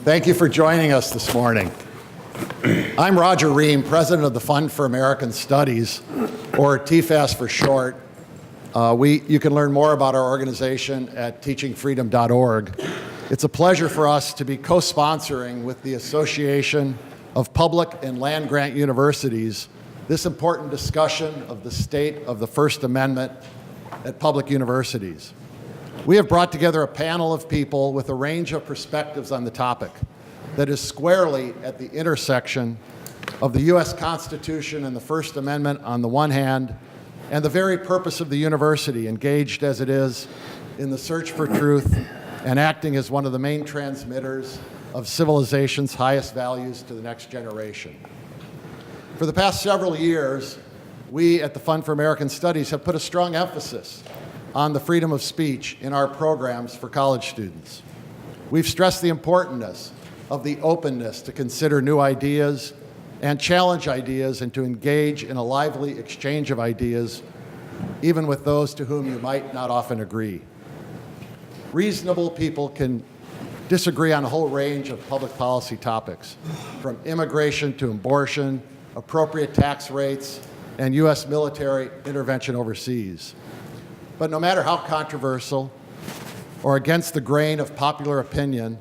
Thank you for joining us this morning. I'm Roger Ream, president of the Fund for American Studies, or TFAS for short. You can learn more about our organization at teachingfreedom.org. It's a pleasure for us to be co-sponsoring with the Association of Public and Land-Grant Universities this important discussion of the state of the First Amendment at public universities. We have brought together a panel of people with a range of perspectives on the topic that is squarely at the intersection of the U.S. Constitution and the First Amendment on the one hand, and the very purpose of the university, engaged as it is in the search for truth and acting as one of the main transmitters of civilization's highest values to the next generation. For the past several years, we at the Fund for American Studies have put a strong emphasis on the freedom of speech in our programs for college students. We've stressed the importance of the openness to consider new ideas and challenge ideas and to engage in a lively exchange of ideas, even with those to whom you might not often agree. Reasonable people can disagree on a whole range of public policy topics, from immigration to abortion, appropriate tax rates, and U.S. military intervention overseas. But no matter how controversial or against the grain of popular opinion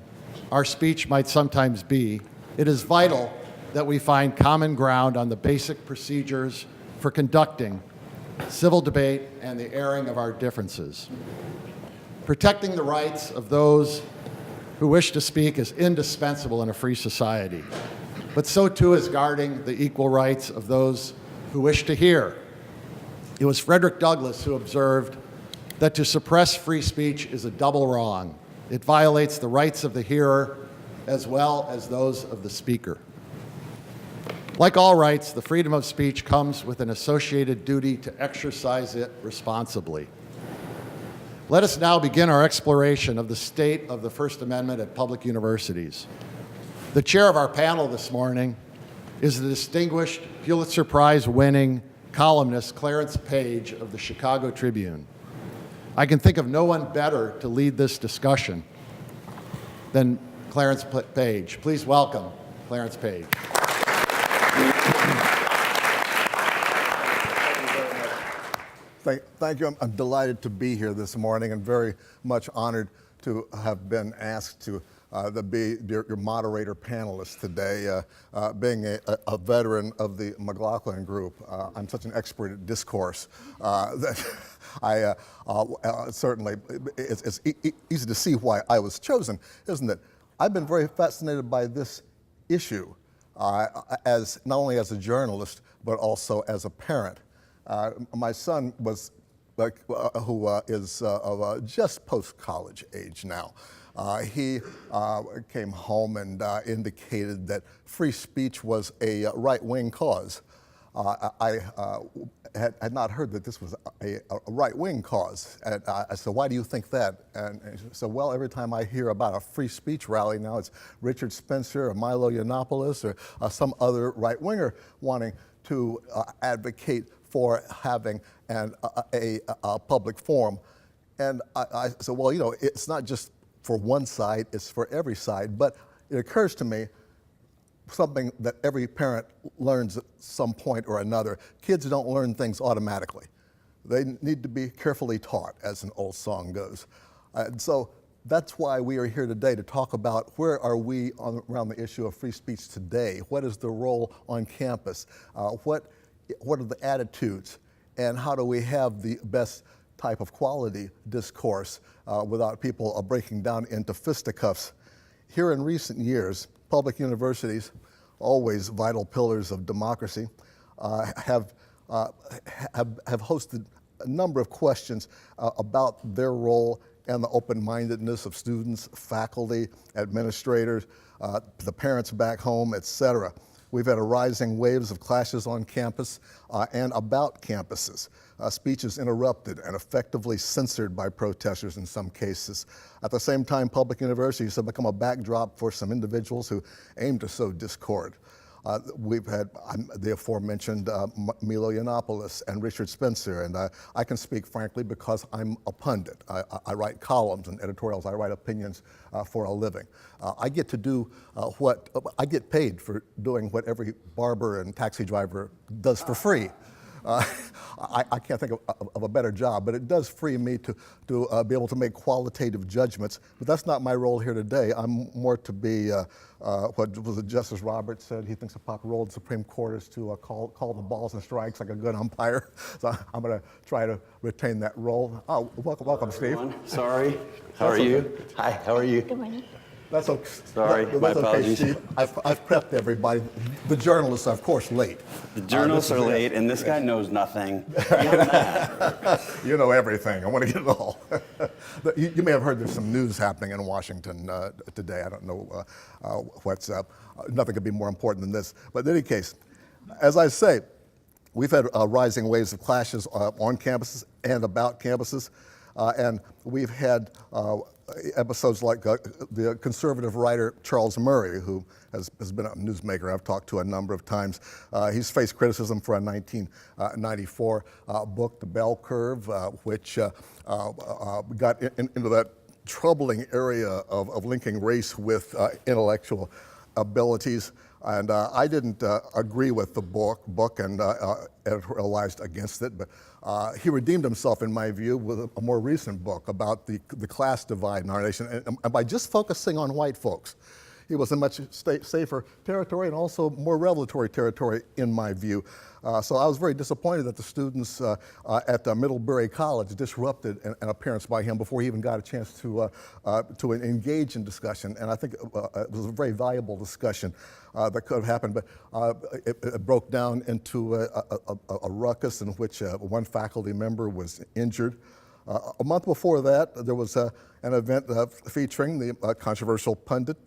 our speech might sometimes be, it is vital that we find common ground on the basic procedures for conducting civil debate and the airing of our differences. Protecting the rights of those who wish to speak is indispensable in a free society, but so too is guarding the equal rights of those who wish to hear. It was Frederick Douglass who observed that to suppress free speech is a double wrong. It violates the rights of the hearer as well as those of the speaker. Like all rights, the freedom of speech comes with an associated duty to exercise it responsibly. Let us now begin our exploration of the state of the First Amendment at public universities. The chair of our panel this morning is the distinguished Pulitzer Prize-winning columnist Clarence Page of the Chicago Tribune. I can think of no one better to lead this discussion than Clarence Page. Please welcome Clarence Page. Thank you. I'm delighted to be here this morning and very much honored to have been asked to be your moderator panelist today. Being a veteran of the McLaughlin Group, I'm such an expert at discourse that I certainly, it's easy to see why I was chosen, isn't it? I've been very fascinated by this issue, as not only as a journalist, but also as a parent. My son was, who is of just post-college age now. He came home and indicated that free speech was a right-wing cause. I had not heard that this was a right-wing cause. And I said, why do you think that? And he said, well, every time I hear about a free speech rally now, it's Richard Spencer or Milo Yiannopoulos or some other right-winger wanting to advocate for having a public forum. And I said, well, you know, it's not just for one side, it's for every side. But it occurs to me, something that every parent learns at some point or another, kids don't learn things automatically. They need to be carefully taught, as an old song goes. And so that's why we are here today, to talk about where are we around the issue of free speech today? What is the role on campus? What are the attitudes? And how do we have the best type of quality discourse without people breaking down into fisticuffs? Here in recent years, public universities, always vital pillars of democracy, have hosted a number of questions about their role and the open-mindedness of students, faculty, administrators, the parents back home, etc. We've had a rising waves of clashes on campus and about campuses. Speeches interrupted and effectively censored by protesters in some cases. At the same time, public universities have become a backdrop for some individuals who aim to sow discord. We've had the aforementioned Milo Yiannopoulos and Richard Spencer, and I can speak frankly because I'm a pundit. I write columns and editorials. I write opinions for a living. I get to do I get paid for doing what every barber and taxi driver does for free. I can't think of a better job, but it does free me to be able to make qualitative judgments. But that's not my role here today. I'm more to be what was it Justice Roberts said. He thinks a proper role of the Supreme Court is to call the balls and strikes like a good umpire. So I'm going to try to retain that role. Oh, welcome, Steve. Sorry. How are you? Hi. How are you? Good morning. That's okay. Sorry, That's my okay, apologies. Steve. I've prepped everybody. The journalists are, of course, late. The journalists are late, and this guy knows nothing. Beyond that. You know everything. I want to get it all. You may have heard there's some news happening in Washington today. I don't know what's up. Nothing could be more important than this. But in any case, as I say, we've had rising waves of clashes on campuses and about campuses. And we've had episodes like the conservative writer Charles Murray, who has been a newsmaker I've talked to a number of times. He's faced criticism for a 1994 book, The Bell Curve, which got into that troubling area of linking race with intellectual abilities. And I didn't agree with the book and editorialized against it, but he redeemed himself, in my view, with a more recent book about the class divide in our nation. And by just focusing on white folks, he was in much safer territory and also more revelatory territory, in my view. So I was very disappointed that the students at Middlebury College disrupted an appearance by him before he even got a chance to engage in discussion. And I think it was a very valuable discussion that could have happened. But it broke down into a ruckus in which one faculty member was injured. A month before that, there was an event featuring the controversial pundit,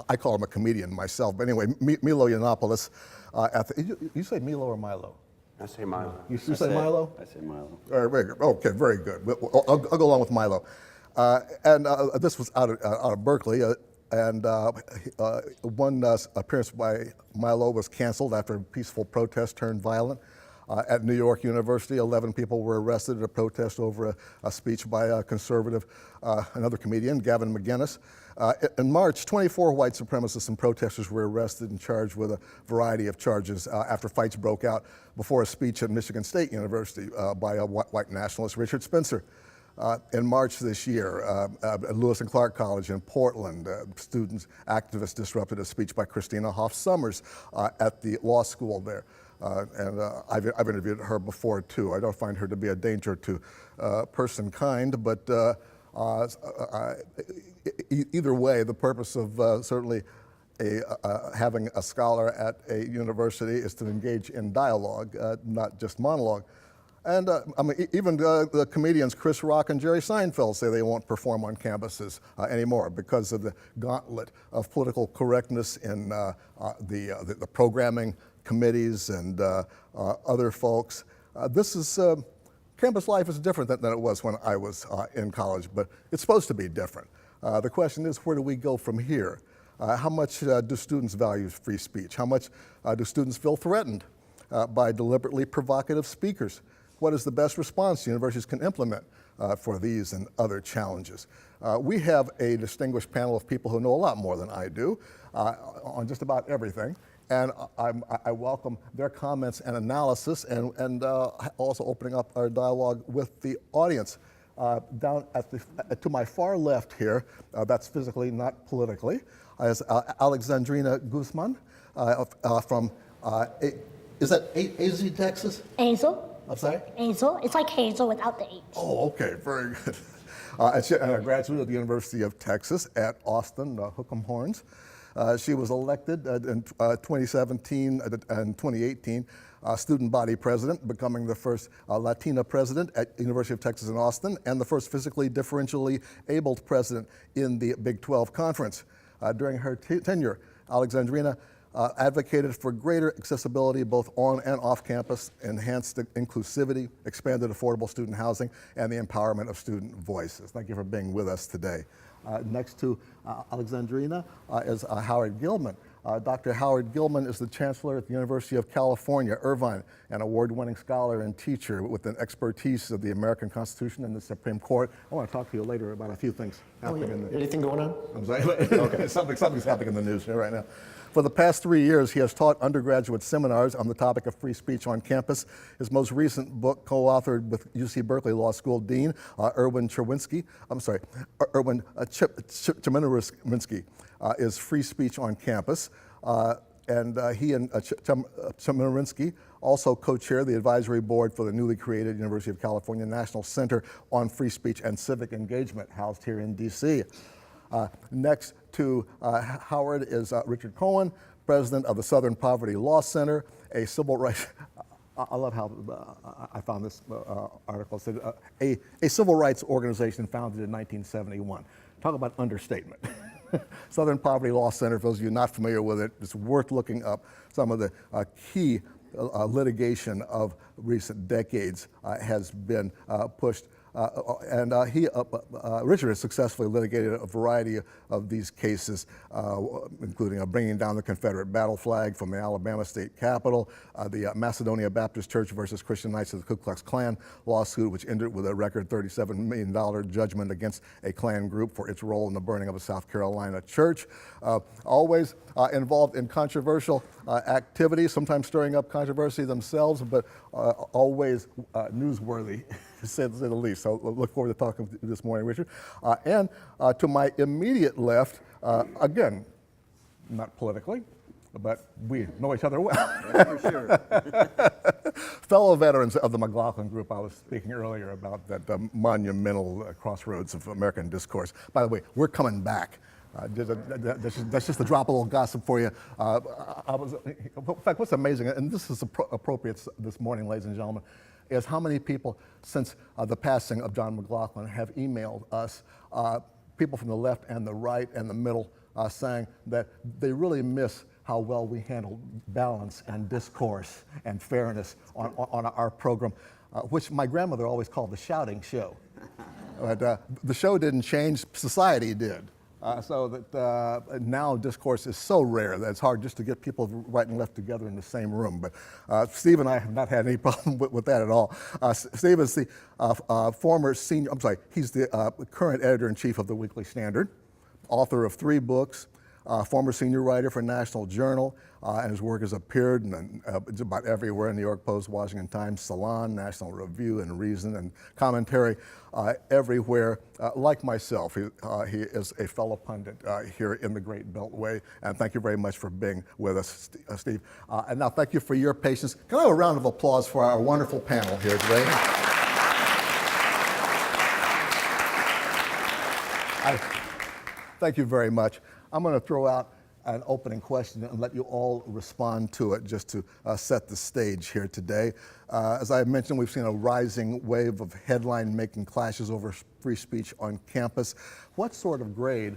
I call him a comedian myself, but anyway, Milo Yiannopoulos. You say Milo or Milo? I say Milo. You say Milo? I say Milo. All right, very good. Okay, very good. I'll go along with Milo. And this was out of Berkeley, and one appearance by Milo was canceled after a peaceful protest turned violent. At New York University, 11 people were arrested at a protest over a speech by a conservative, another comedian, Gavin McInnes. In March, 24 white supremacists and protesters were arrested and charged with a variety of charges after fights broke out before a speech at Michigan State University by a white nationalist, Richard Spencer. In March this year, at Lewis and Clark College in Portland, activists disrupted a speech by Christina Hoff Sommers at the law school there. And I've interviewed her before, too. I don't find her to be a danger to person kind, but either way, the purpose of certainly having a scholar at a university is to engage in dialogue, not just monologue. And I mean, even the comedians Chris Rock and Jerry Seinfeld say they won't perform on campuses anymore because of the gauntlet of political correctness in the programming committees and other folks. Campus life is different than it was when I was in college, but it's supposed to be different. The question is, where do we go from here? How much do students value free speech? How much do students feel threatened by deliberately provocative speakers? What is the best response universities can implement for these and other challenges? We have a distinguished panel of people who know a lot more than I do on just about everything. And I welcome their comments and analysis, and also opening up our dialogue with the audience. Down to my far left here, that's physically, not politically, is Alejandrina Guzman from, is that AZ, Texas? Hazel. I'm sorry? Hazel. It's like Hazel without the H. Oh, okay, very good. And a graduate of the University of Texas at Austin, Hook'em Horns. She was elected in 2017 and 2018 student body president, becoming the first Latina president at University of Texas in Austin and the first physically differentially abled president in the Big 12 Conference. During her tenure, Alejandrina advocated for greater accessibility both on and off campus, enhanced inclusivity, expanded affordable student housing, and the empowerment of student voices. Thank you for being with us today. Next to Alejandrina is Howard Gilman. Dr. Howard Gilman is the Chancellor at the University of California, Irvine, an award-winning scholar and teacher with an expertise of the American Constitution and the Supreme Court. I want to talk to you later about a few things happening in the... Anything going on? I'm sorry. Okay, something's happening in the news here right now. For the past 3 years, he has taught undergraduate seminars on the topic of free speech on campus. His most recent book, co-authored with UC Berkeley Law School Dean Erwin Chemerinsky, is Free Speech on Campus. He and Chemerinsky also co-chair the advisory board for the newly created University of California National Center on Free Speech and Civic Engagement, housed here in D.C. Next to Howard is Richard Cohen, president of the Southern Poverty Law Center, a civil rights... I love how I found this article. It said, a civil rights organization founded in 1971. Talk about understatement. Southern Poverty Law Center, for those of you not familiar with it, it's worth looking up. Some of the key litigation of recent decades has been pushed. Richard has successfully litigated a variety of these cases, including bringing down the Confederate battle flag from the Alabama state capitol, the Macedonia Baptist Church versus Christian Knights of the Ku Klux Klan lawsuit, which ended with a record $37 million judgment against a Klan group for its role in the burning of a South Carolina church. Always involved in controversial activities, sometimes stirring up controversy themselves, but always newsworthy, to say the least. So I look forward to talking with you this morning, Richard. And to my immediate left, again, not politically, but we know each other well. That's for sure. Fellow veterans of the McLaughlin Group, I was speaking earlier about that monumental crossroads of American discourse. By the way, we're coming back. That's just a drop a little gossip for you. In fact, what's amazing, and this is appropriate this morning, ladies and gentlemen, is how many people since the passing of John McLaughlin have emailed us, people from the left and the right and the middle, saying that they really miss how well we handled balance and discourse and fairness on our program, which my grandmother always called the shouting show. But the show didn't change, society did. So that now discourse is so rare that it's hard just to get people right and left together in the same room. But Steve and I have not had any problem with that at all. Steve is the he's the current editor-in-chief of the Weekly Standard, author of 3 books, former senior writer for National Journal, and his work has appeared in just about everywhere: New York Post, Washington Times, Salon, National Review, and Reason, and commentary everywhere. Like myself, he is a fellow pundit here in the Great Beltway, and thank you very much for being with us, Steve. And now thank you for your patience. Can I have a round of applause for our wonderful panel here today? Thank you very much. I'm going to throw out an opening question and let you all respond to it just to set the stage here today. As I mentioned, we've seen a rising wave of headline-making clashes over free speech on campus. What sort of grade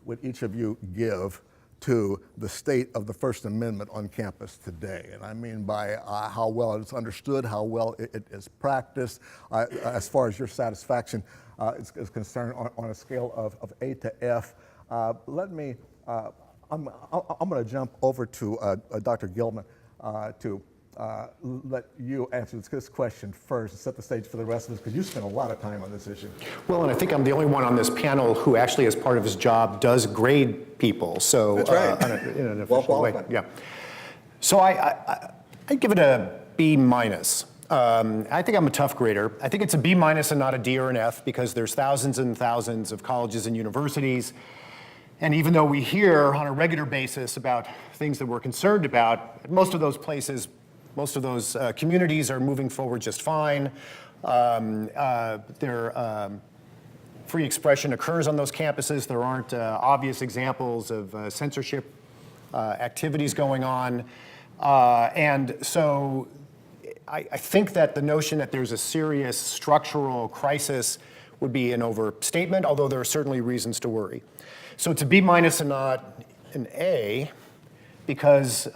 would each of you give to the state of the First Amendment on campus today? And I mean by how well it's understood, how well it is practiced, as far as your satisfaction is concerned on a scale of A to F. I'm going to jump over to Dr. Gilman to let you answer this question first and set the stage for the rest of us, because you spend a lot of time on this issue. Well, and I think I'm the only one on this panel who actually, as part of his job, does grade people. So that's right. In an official way. Yeah. So I give it a B minus. I think I'm a tough grader. I think it's a B minus and not a D or an F, because there's thousands and thousands of colleges and universities. And even though we hear on a regular basis about things that we're concerned about, most of those places, most of those communities are moving forward just fine. Free expression occurs on those campuses. There aren't obvious examples of censorship activities going on. And so I think that the notion that there's a serious structural crisis would be an overstatement, although there are certainly reasons to worry. So it's a B minus and not an A, because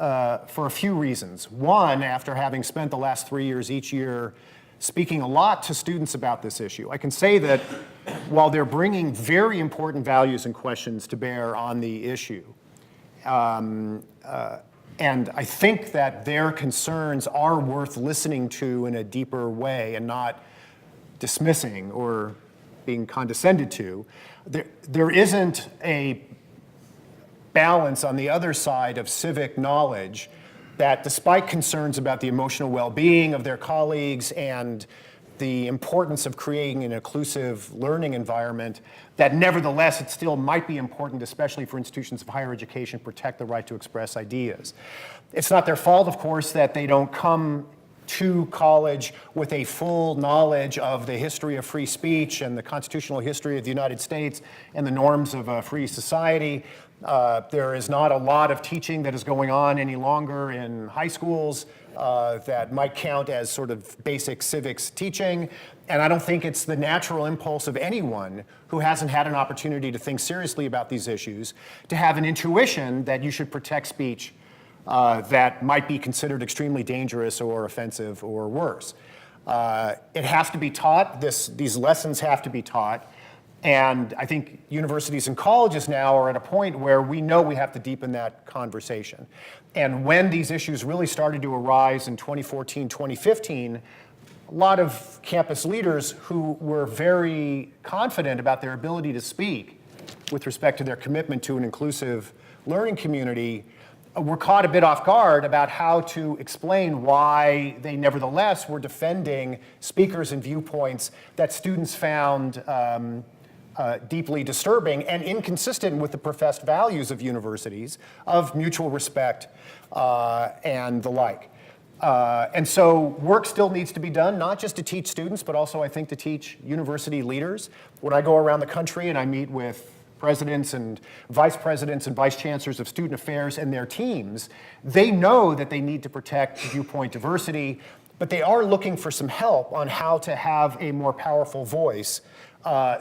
for a few reasons. One, after having spent the last 3 years each year speaking a lot to students about this issue, I can say that while they're bringing very important values and questions to bear on the issue, And I think that their concerns are worth listening to in a deeper way and not dismissing or being condescended to. There isn't a balance on the other side of civic knowledge that, despite concerns about the emotional well-being of their colleagues and the importance of creating an inclusive learning environment, that nevertheless it still might be important, especially for institutions of higher education, protect the right to express ideas. It's not their fault, of course, that they don't come to college with a full knowledge of the history of free speech and the constitutional history of the United States and the norms of a free society. There is not a lot of teaching that is going on any longer in high schools that might count as sort of basic civics teaching. And I don't think it's the natural impulse of anyone who hasn't had an opportunity to think seriously about these issues to have an intuition that you should protect speech that might be considered extremely dangerous or offensive or worse. It has to be taught. These lessons have to be taught. And I think universities and colleges now are at a point where we know we have to deepen that conversation. And when these issues really started to arise in 2014, 2015, a lot of campus leaders who were very confident about their ability to speak with respect to their commitment to an inclusive learning community were caught a bit off guard about how to explain why they nevertheless were defending speakers and viewpoints that students found deeply disturbing and inconsistent with the professed values of universities of mutual respect and the like. And so work still needs to be done, not just to teach students, but also I think to teach university leaders. When I go around the country and I meet with presidents and vice chancellors of student affairs and their teams, they know that they need to protect viewpoint diversity, but they are looking for some help on how to have a more powerful voice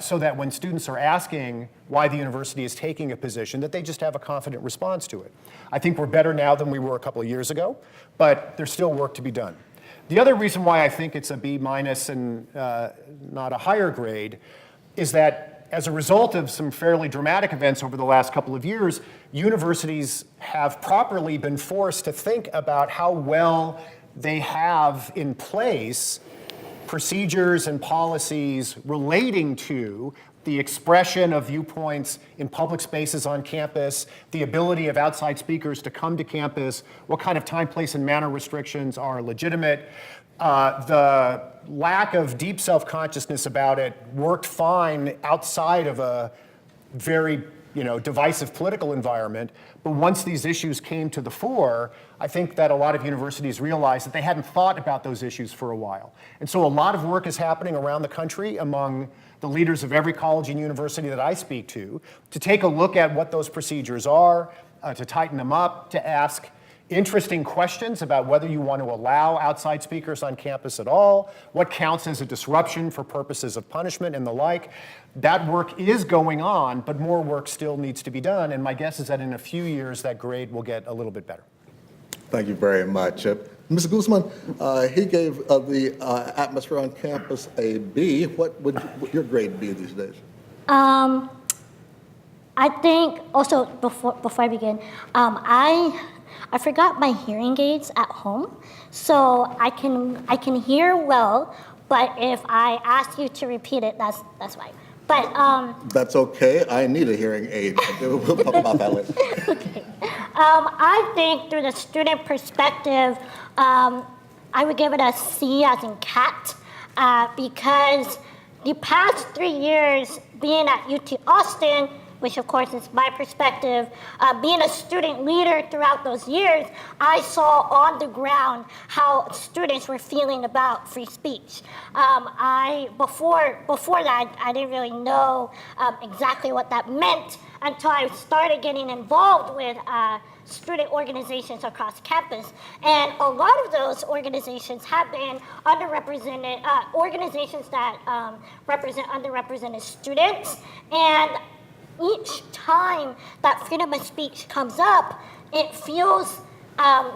so that when students are asking why the university is taking a position, that they just have a confident response to it. I think we're better now than we were a couple of years ago, but there's still work to be done. The other reason why I think it's a B- and not a higher grade is that as a result of some fairly dramatic events over the last couple of years, universities have properly been forced to think about how well they have in place procedures and policies relating to the expression of viewpoints in public spaces on campus, the ability of outside speakers to come to campus, what kind of time, place, and manner restrictions are legitimate. The lack of deep self-consciousness about it worked fine outside of a very divisive political environment. But once these issues came to the fore, I think that a lot of universities realized that they hadn't thought about those issues for a while. And so a lot of work is happening around the country among the leaders of every college and university that I speak to take a look at what those procedures are, to tighten them up, to ask interesting questions about whether you want to allow outside speakers on campus at all, what counts as a disruption for purposes of punishment and the like. That work is going on, but more work still needs to be done, and my guess is that in a few years that grade will get a little bit better. Thank you very much. Ms. Guzman, he gave the atmosphere on campus a B. What would your grade be these days? I think also before I begin, I forgot my hearing aids at home, so I can hear well, but if I ask you to repeat it, that's fine. But That's okay. I need a hearing aid. We'll talk about that later. okay. I think through the student perspective, I would give it a C as in cat, because the past 3 years being at UT Austin, which of course is my perspective, being a student leader throughout those years, I saw on the ground how students were feeling about free speech. Before that, I didn't really know exactly what that meant until I started getting involved with student organizations across campus. And a lot of those organizations have been underrepresented, organizations that represent underrepresented students. And each time that freedom of speech comes up, it feels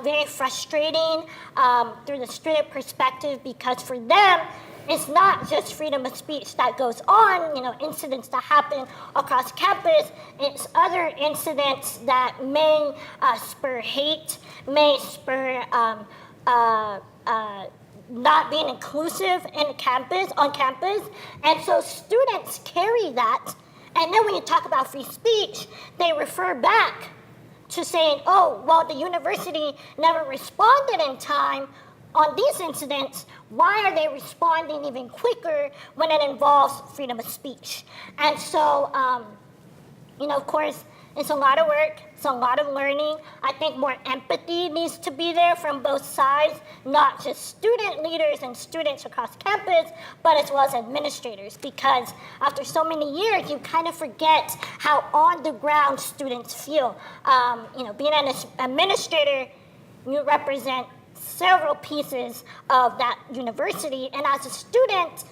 very frustrating through the student perspective, because for them, it's not just freedom of speech that goes on, incidents that happen across campus. It's other incidents that may spur hate, may spur not being inclusive on campus. And so students carry that. And then when you talk about free speech, they refer back to saying, oh, well, the university never responded in time on these incidents. Why are they responding even quicker when it involves freedom of speech? And so, of course, it's a lot of work. It's a lot of learning. I think more empathy needs to be there from both sides, not just student leaders and students across campus, but as well as administrators, because after so many years, you kind of forget how on the ground students feel. Being an administrator, you represent several pieces of that university, and as a student,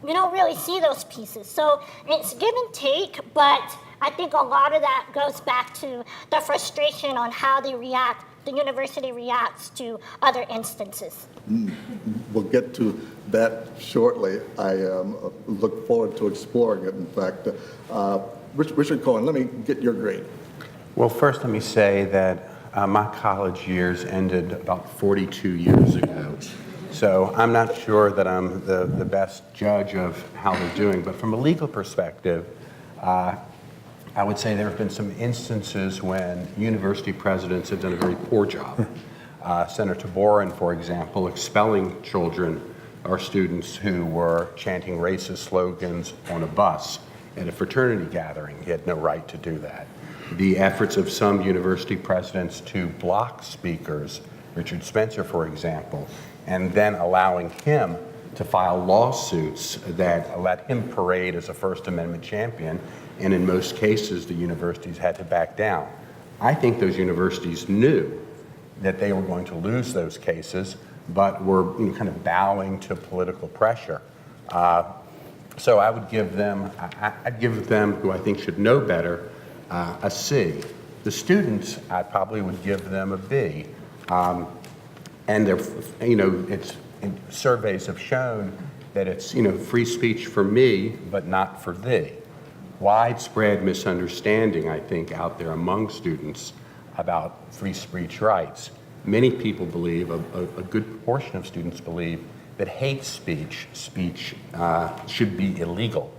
you don't really see those pieces. So it's give and take, but I think a lot of that goes back to the frustration on how the university reacts to other instances. We'll get to that shortly. I look forward to exploring it, in fact. Richard Cohen, let me get your grade. Well, first let me say that my college years ended about 42 years ago. So I'm not sure that I'm the best judge of how they're doing, but from a legal perspective, I would say there have been some instances when university presidents have done a very poor job. Senator Boren, for example, expelling children or students who were chanting racist slogans on a bus at a fraternity gathering. He had no right to do that. The efforts of some university presidents to block speakers, Richard Spencer, for example, and then allowing him to file lawsuits that let him parade as a First Amendment champion, and in most cases, the universities had to back down. I think those universities knew that they were going to lose those cases, but were kind of bowing to political pressure. So I would give them, I'd give them, who I think should know better, a C. The students, I probably would give them a B. And they're, surveys have shown that it's, free speech for me, but not for thee. Widespread misunderstanding, I think, out there among students about free speech rights. Many people believe, a good portion of students believe, that hate speech should be illegal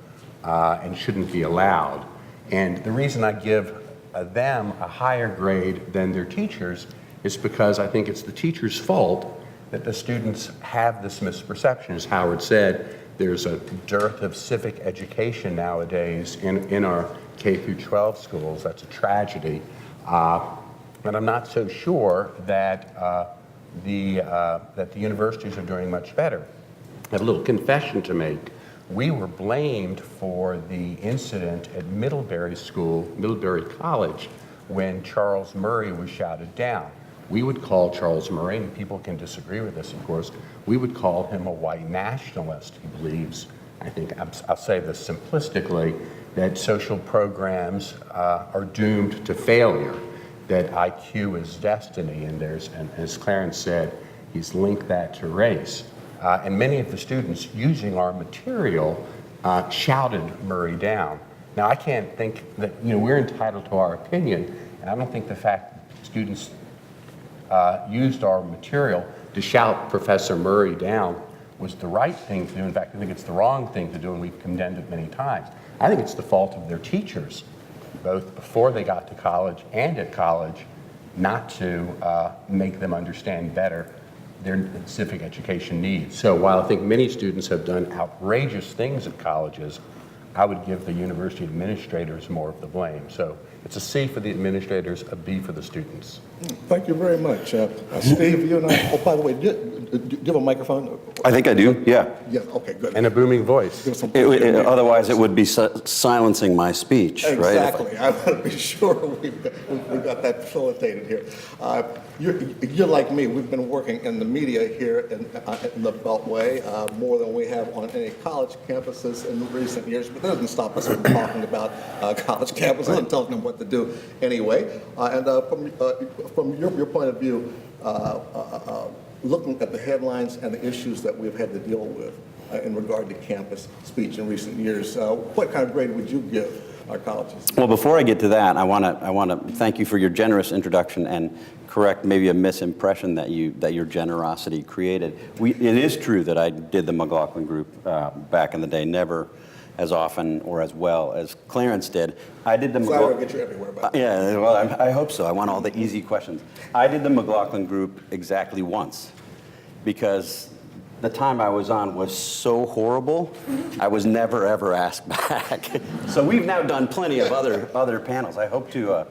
and shouldn't be allowed. And the reason I give them a higher grade than their teachers is because I think it's the teacher's fault that the students have this misperception. As Howard said, there's a dearth of civic education nowadays in our K through 12 schools. That's a tragedy. But I'm not so sure that that the universities are doing much better. I have a little confession to make. We were blamed for the incident at Middlebury College, when Charles Murray was shouted down. We would call Charles Murray, and people can disagree with this, of course, we would call him a white nationalist. He believes, I think, I'll say this simplistically, that social programs are doomed to failure, that IQ is destiny, and as Clarence said, he's linked that to race. And many of the students using our material shouted Murray down. Now, I can't think that, we're entitled to our opinion, and I don't think the fact that students used our material to shout Professor Murray down was the right thing to do. In fact, I think it's the wrong thing to do, and we've condemned it many times. I think it's the fault of their teachers, both before they got to college and at college, not to make them understand better their civic education needs. So while I think many students have done outrageous things at colleges, I would give the university administrators more of the blame. So it's a C for the administrators, a B for the students. Thank you very much. Steve, you and I, oh, by the way, do you have a microphone? I think I do, yeah. Yeah, okay, good. And a booming voice. Otherwise, it would be silencing my speech, right? Exactly. I want to be sure we got that facilitated here. You're like me. We've been working in the media here in the Beltway more than we have on any college campuses in recent years, but that doesn't stop us from talking about college campuses and telling them what to do anyway. And from your point of view, looking at the headlines and the issues that we've had to deal with in regard to campus speech in recent years, what kind of grade would you give our colleges? Well, before I get to that, I want to thank you for your generous introduction and correct maybe a misimpression that your generosity created. It is true that I did the McLaughlin Group back in the day, never as often or as well as Clarence did. I did the So I don't get you everywhere, but yeah, well, I hope so. I want all the easy questions. I did the McLaughlin Group exactly once because the time I was on was so horrible, I was never ever asked back. So we've now done plenty of other panels. I hope to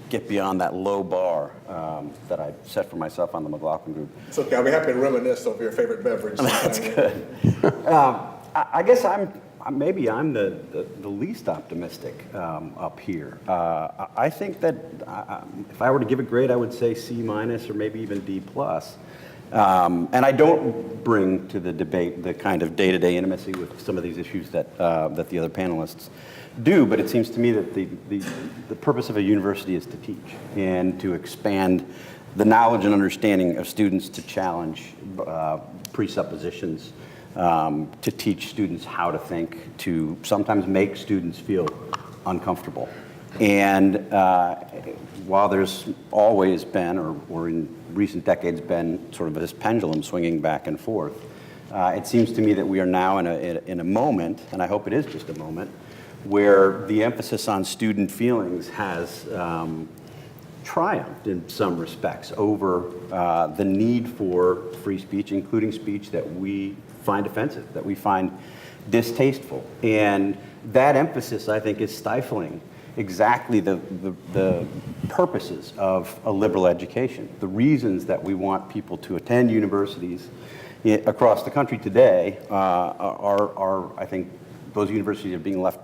get beyond that low bar that I set for myself on the McLaughlin Group. it's okay. I'll be happy to reminisce over your favorite beverage. That's good. I guess maybe I'm the least optimistic up here. I think that if I were to give a grade, I would say C- or maybe even D+. And I don't bring to the debate the kind of day-to-day intimacy with some of these issues that the other panelists do, but it seems to me that the purpose of a university is to teach and to expand the knowledge and understanding of students, to challenge presuppositions, to teach students how to think, to sometimes make students feel uncomfortable. And while there's always been, or in recent decades been, sort of this pendulum swinging back and forth, it seems to me that we are now in a moment, and I hope it is just a moment, where the emphasis on student feelings has triumphed in some respects over the need for free speech, including speech that we find offensive, that we find distasteful. And that emphasis, I think, is stifling exactly the purposes of a liberal education, the reasons that we want people to attend universities across the country today are, I think, those universities are being left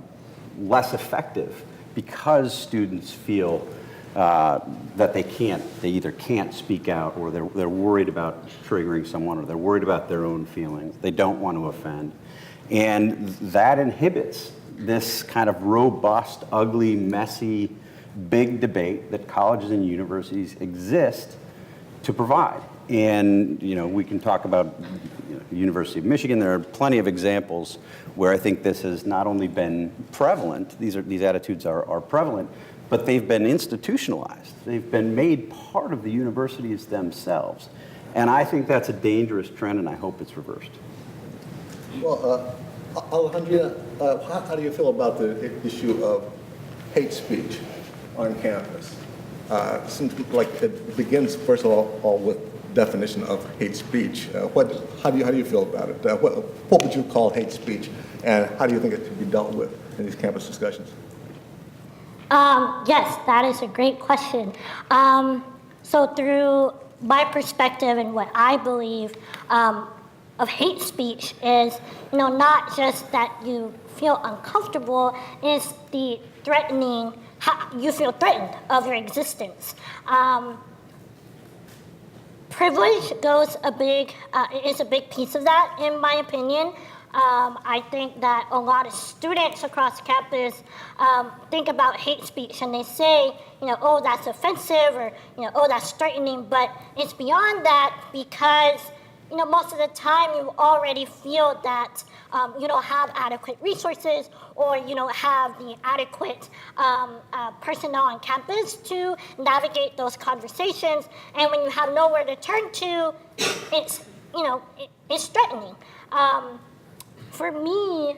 less effective because students feel that they either can't speak out, or they're worried about triggering someone, or they're worried about their own feelings. They don't want to offend. And that inhibits this kind of robust, ugly, messy, big debate that colleges and universities exist to provide. And we can talk about the University of Michigan. There are plenty of examples where I think this has not only been prevalent, these attitudes are prevalent, but they've been institutionalized. They've been made part of the universities themselves. And I think that's a dangerous trend, and I hope it's reversed. Well, Alejandrina, how do you feel about the issue of hate speech on campus? Seems like it begins, first of all with definition of hate speech. How do you feel about it? What would you call hate speech, and how do you think it should be dealt with in these campus discussions? Yes, that is a great question. So through my perspective and what I believe of hate speech is, not just that you feel uncomfortable, is the threatening, you feel threatened of your existence. Privilege is a big piece of that, in my opinion. I think that a lot of students across campus think about hate speech and they say, oh, that's offensive, or, oh, that's threatening, but it's beyond that because, most of the time you already feel that you don't have adequate resources, or you don't have the adequate personnel on campus to navigate those conversations. And when you have nowhere to turn to, it's threatening. For me,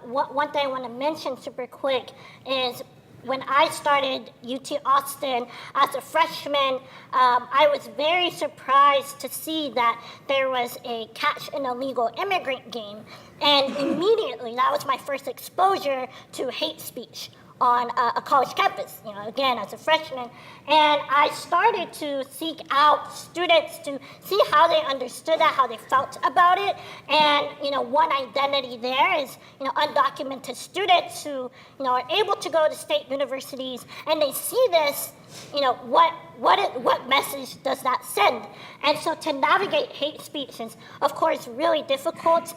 one thing I want to mention super quick is when I started UT Austin as a freshman, I was very surprised to see that there was a Catch an Illegal Immigrant game. And immediately, that was my first exposure to hate speech on a college campus, again, as a freshman. And I started to seek out students to see how they understood that, how they felt about it. And, one identity there is, undocumented students who, are able to go to state universities, and they see this what message does that send? And so to navigate hate speech is, of course, really difficult.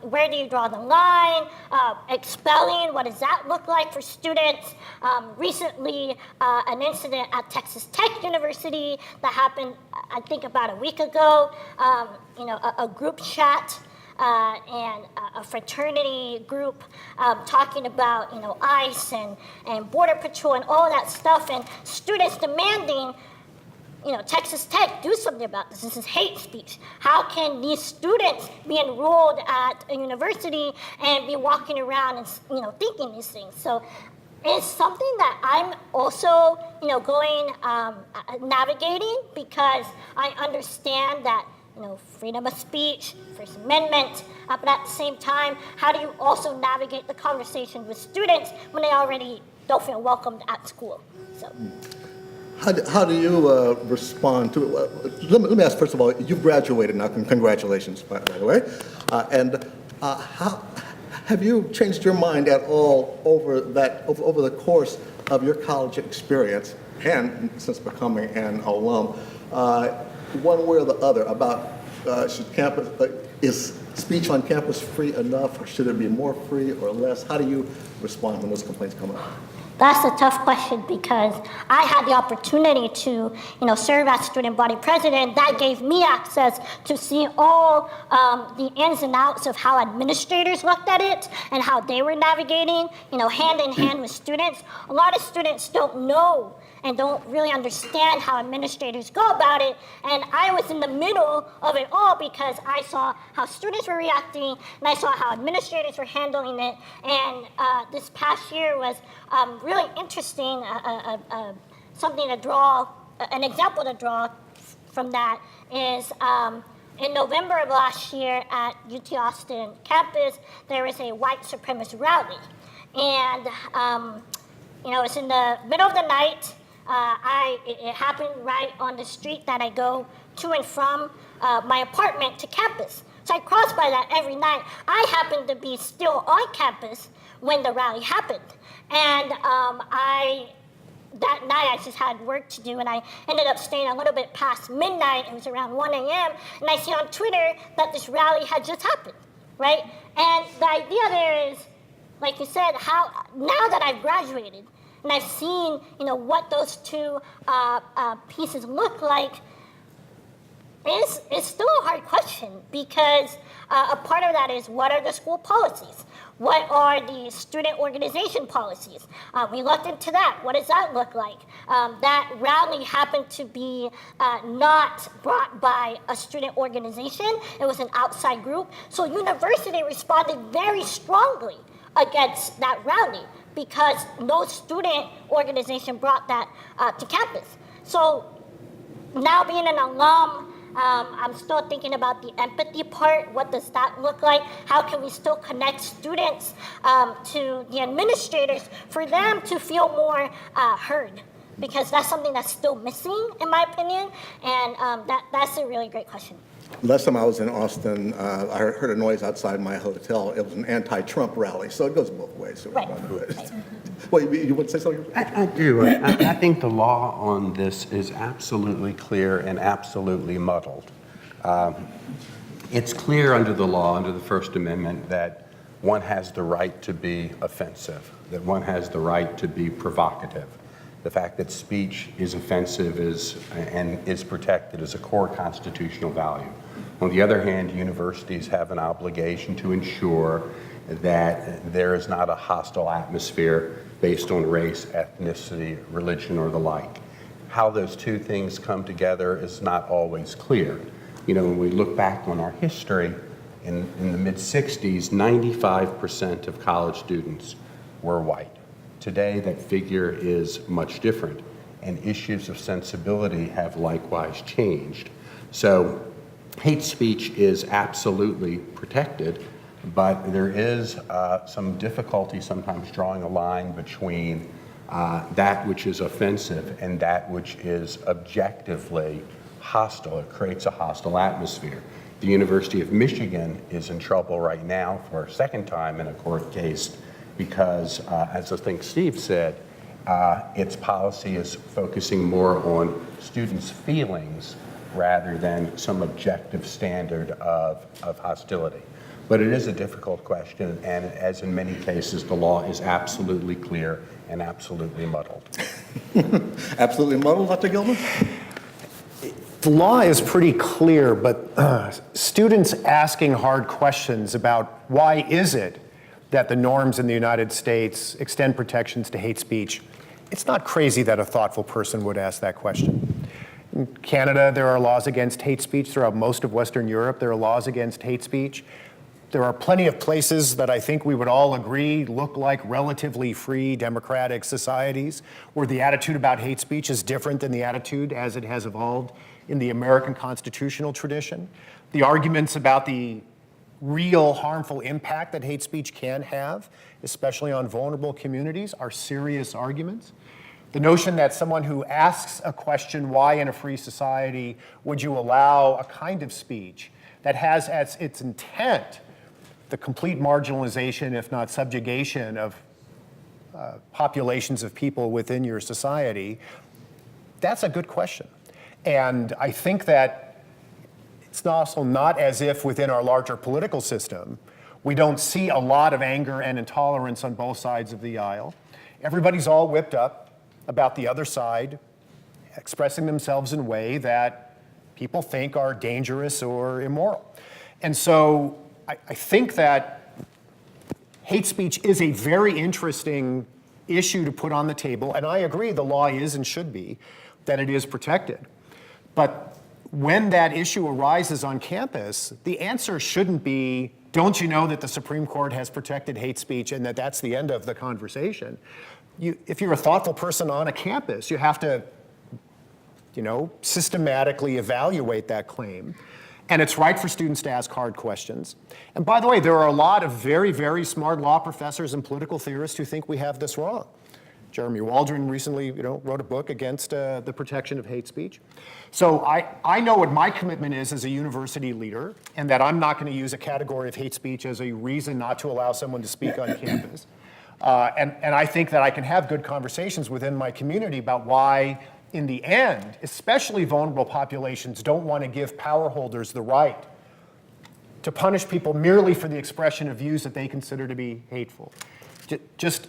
Where do you draw the line? Expelling, what does that look like for students? Recently, an incident at Texas Tech University that happened, I think, about a week ago. A group chat and a fraternity group talking about, ICE and Border Patrol and all that stuff, and students demanding, Texas Tech do something about this. This is hate speech. How can these students be enrolled at a university and be walking around and, thinking these things? So it's something that I'm also, navigating, because I understand that, freedom of speech, First Amendment, but at the same time, how do you also navigate the conversation with students when they already don't feel welcomed at school? So. How do you respond to it? Let me ask, first of all, you've graduated now, congratulations, by the way. How have you changed your mind at all over the course of your college experience, and since becoming an alum, one way or the other, about is speech on campus free enough, or should it be more free or less? How do you respond when those complaints come up? That's a tough question, because I had the opportunity to, serve as student body president. That gave me access to see all the ins and outs of how administrators looked at it and how they were navigating, hand in hand with students. A lot of students don't know and don't really understand how administrators go about it. And I was in the middle of it all, because I saw how students were reacting and I saw how administrators were handling it. And this past year was really interesting, something to draw, an example to draw from that is in November of last year at UT Austin campus, there was a white supremacist rally. And it's in the middle of the night. It happened right on the street that I go to and from my apartment to campus. So I cross by that every night. I happened to be still on campus when the rally happened. And that night I just had work to do, and I ended up staying a little bit past midnight. It was around 1 a.m. And I see on Twitter that this rally had just happened, right? And the idea there is, like you said, how now that I've graduated, and I've seen, what those two pieces look like, it's still a hard question, because a part of that is, what are the school policies? What are the student organization policies? We looked into that. What does that look like? That rally happened to be not brought by a student organization. It was an outside group. So university responded very strongly against that rally, because no student organization brought that to campus. So now being an alum, I'm still thinking about the empathy part. What does that look like? How can we still connect students to the administrators for them to feel more heard? Because that's something that's still missing, in my opinion, and that's a really great question. Last time I was in Austin, I heard a noise outside my hotel. It was an anti-Trump rally, so it goes both ways. So Right. Well, you want to say something? I do. I think the law on this is absolutely clear and absolutely muddled. It's clear under the law, under the First Amendment, that one has the right to be offensive, that one has the right to be provocative. The fact that speech is offensive and is protected is a core constitutional value. On the other hand, universities have an obligation to ensure that there is not a hostile atmosphere based on race, ethnicity, religion, or the like. How those two things come together is not always clear. When we look back on our history, in the mid-'60s, 95% of college students were white. Today, that figure is much different, and issues of sensibility have likewise changed. So hate speech is absolutely protected, but there is some difficulty sometimes drawing a line between that which is offensive and that which is objectively hostile. It creates a hostile atmosphere. The University of Michigan is in trouble right now for a second time in a court case because, as I think Steve said, its policy is focusing more on students' feelings rather than some objective standard of hostility. But it is a difficult question, and as in many cases, the law is absolutely clear and absolutely muddled. Absolutely muddled, Dr. Gilman? The law is pretty clear, but students asking hard questions about why is it that the norms in the United States extend protections to hate speech, it's not crazy that a thoughtful person would ask that question. In Canada, there are laws against hate speech. Throughout most of Western Europe, there are laws against hate speech. There are plenty of places that I think we would all agree look like relatively free democratic societies where the attitude about hate speech is different than the attitude as it has evolved in the American constitutional tradition. The arguments about the real harmful impact that hate speech can have, especially on vulnerable communities, are serious arguments. The notion that someone who asks a question, why in a free society would you allow a kind of speech that has as its intent the complete marginalization, if not subjugation, of populations of people within your society, that's a good question. And I think that it's also not as if within our larger political system, we don't see a lot of anger and intolerance on both sides of the aisle. Everybody's all whipped up about the other side expressing themselves in a way that people think are dangerous or immoral. And so I think that hate speech is a very interesting issue to put on the table, and I agree the law is and should be that it is protected. But when that issue arises on campus, the answer shouldn't be, don't you know that the Supreme Court has protected hate speech and that that's the end of the conversation? If you're a thoughtful person on a campus, you have to, systematically evaluate that claim. And it's right for students to ask hard questions. And by the way, there are a lot of very, very smart law professors and political theorists who think we have this wrong. Jeremy Waldron recently, wrote a book against the protection of hate speech. So I know what my commitment is as a university leader, and that I'm not going to use a category of hate speech as a reason not to allow someone to speak on campus. And I think that I can have good conversations within my community about why, in the end, especially vulnerable populations don't want to give power holders the right to punish people merely for the expression of views that they consider to be hateful. Just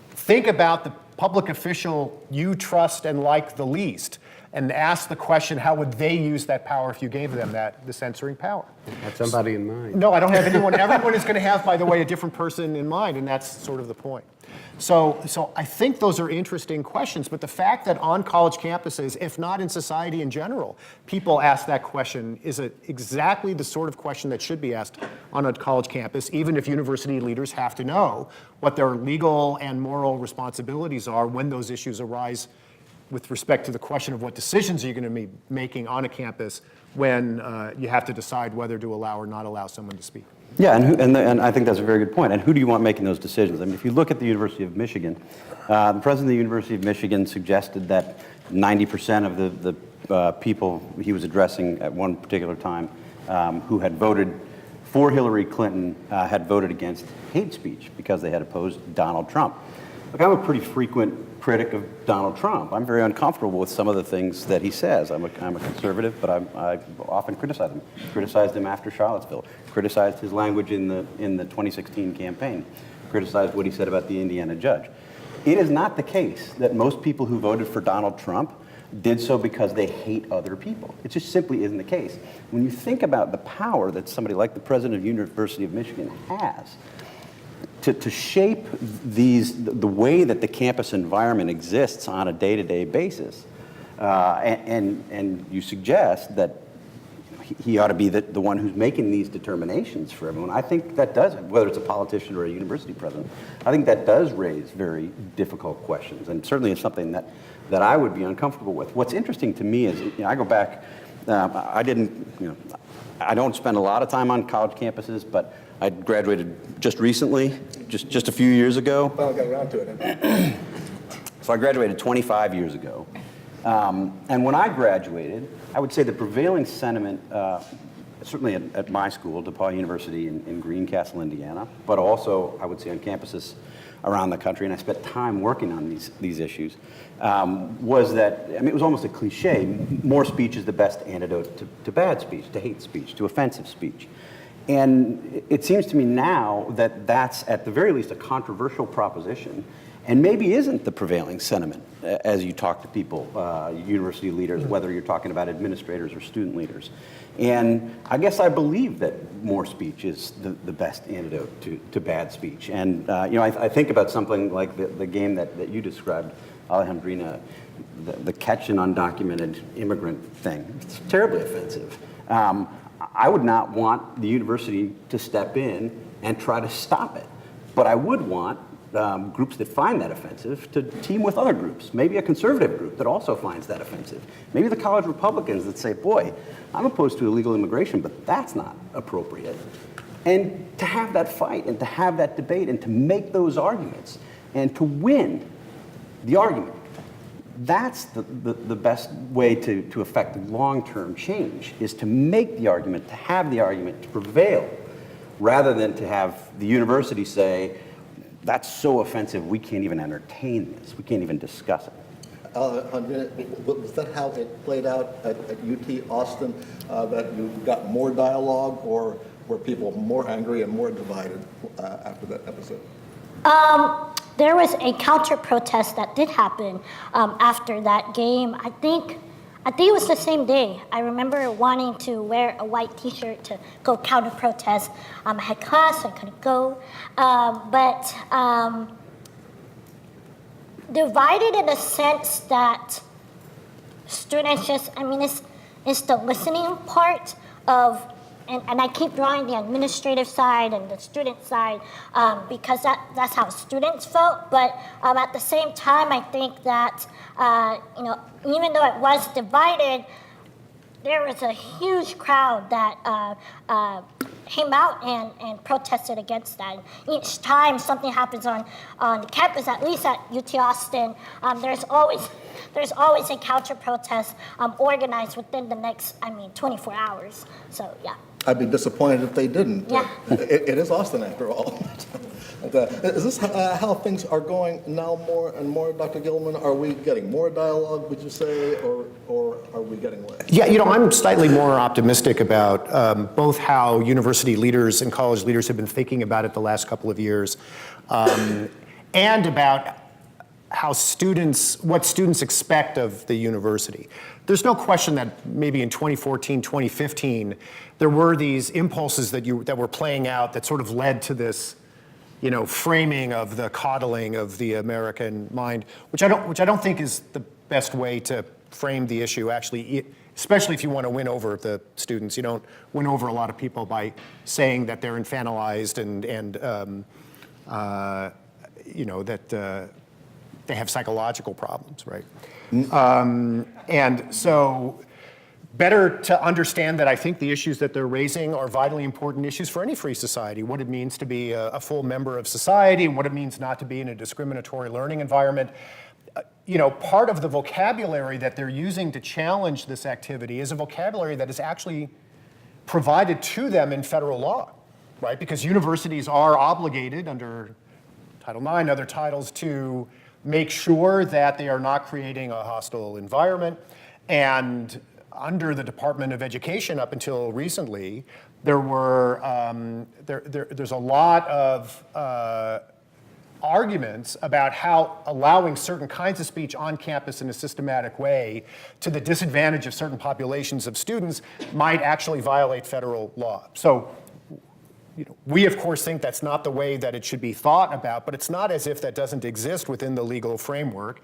think about the public official you trust and like the least, and ask the question, how would they use that power if you gave them the censoring power? Have somebody in mind. No, I don't have anyone. Everyone is going to have, by the way, a different person in mind, and that's sort of the point. So I think those are interesting questions, but the fact that on college campuses, if not in society in general, people ask that question is exactly the sort of question that should be asked on a college campus, even if university leaders have to know what their legal and moral responsibilities are when those issues arise with respect to the question of what decisions you're going to be making on a campus when you have to decide whether to allow or not allow someone to speak. Yeah, and I think that's a very good point. And who do you want making those decisions? I mean, if you look at the University of Michigan, the president of the University of Michigan suggested that 90% of the people he was addressing at one particular time who had voted for Hillary Clinton had voted against hate speech because they had opposed Donald Trump. Look, I'm a pretty frequent critic of Donald Trump. I'm very uncomfortable with some of the things that he says. I'm a conservative, but I often criticize him. Criticized him after Charlottesville. Criticized his language in the 2016 campaign. Criticized what he said about the Indiana judge. It is not the case that most people who voted for Donald Trump did so because they hate other people. It just simply isn't the case. When you think about the power that somebody like the president of the University of Michigan has to shape the way that the campus environment exists on a day-to-day basis, and you suggest that he ought to be the one who's making these determinations for everyone. I think that does, whether it's a politician or a university president, I think that does raise very difficult questions, and certainly it's something that I would be uncomfortable with. What's interesting to me is, I go back, I don't spend a lot of time on college campuses, but I graduated just recently, just a few years ago. Well, I got around to it. So I graduated 25 years ago. And when I graduated, I would say the prevailing sentiment certainly at my school, DePaul University in Greencastle, Indiana, but also, I would say, on campuses around the country, and I spent time working on these issues, was that, I mean, it was almost a cliche, more speech is the best antidote to bad speech, to hate speech, to offensive speech. And it seems to me now that that's, at the very least, a controversial proposition, and maybe isn't the prevailing sentiment as you talk to people, university leaders, whether you're talking about administrators or student leaders. And I guess I believe that more speech is the best antidote to bad speech. And I think about something like the game that you described, Alejandrina, the catch an undocumented immigrant thing. It's terribly offensive. I would not want the university to step in and try to stop it. But I would want groups that find that offensive to team with other groups, maybe a conservative group that also finds that offensive. Maybe the college Republicans that say, boy, I'm opposed to illegal immigration, but that's not appropriate. And to have that fight and to have that debate and to make those arguments and to win the argument, that's the best way to affect long-term change, is to make the argument, to have the argument to prevail, rather than to have the university say, that's so offensive, we can't even entertain this, we can't even discuss it. Was that how it played out at UT Austin, that you got more dialogue, or were people more angry and more divided after that episode? There was a counter protest that did happen after that game. I think it was the same day. I remember wanting to wear a white T-shirt to go counter protest. I had class, so I couldn't go. But divided in the sense that students just, I mean, it's the listening part of. And I keep drawing the administrative side and the student side because that's how students felt. But at the same time, I think that even though it was divided, there was a huge crowd that came out and protested against that. Each time something happens on campus, at least at UT Austin, there's always a counter protest organized within the next, 24 hours. So yeah. I'd be disappointed if they didn't. Yeah. It is Austin, after all. Is this how things are going now more and more, Dr. Gilman? Are we getting more dialogue, would you say, or are we getting less? Yeah, I'm slightly more optimistic about both how university leaders and college leaders have been thinking about it the last couple of years, and about how what students expect of the university. There's no question that maybe in 2014, 2015, there were these impulses that were playing out that sort of led to this, framing of the coddling of the American mind, which I don't think is the best way to frame the issue. Actually, especially if you want to win over the students, you don't win over a lot of people by saying that they're infantilized and that they have psychological problems, right? And so better to understand that I think the issues that they're raising are vitally important issues for any free society, what it means to be a full member of society and what it means not to be in a discriminatory learning environment. Part of the vocabulary that they're using to challenge this activity is a vocabulary that is actually provided to them in federal law, right? Because universities are obligated under Title IX, other titles, to make sure that they are not creating a hostile environment. And under the Department of Education, up until recently, there's a lot of arguments about how allowing certain kinds of speech on campus in a systematic way to the disadvantage of certain populations of students might actually violate federal law. So we, of course, think that's not the way that it should be thought about, but it's not as if that doesn't exist within the legal framework.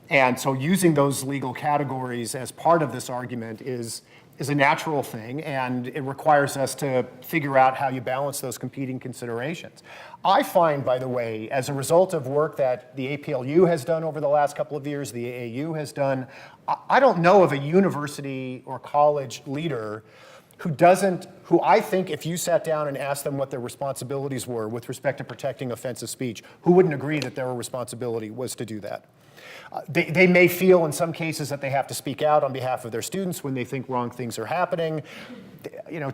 And so using those legal categories as part of this argument is a natural thing, and it requires us to figure out how you balance those competing considerations. I find, by the way, as a result of work that the APLU has done over the last couple of years, the AAU has done, I don't know of a university or college leader who I think if you sat down and asked them what their responsibilities were with respect to protecting offensive speech, who wouldn't agree that their responsibility was to do that. They may feel in some cases that they have to speak out on behalf of their students when they think wrong things are happening,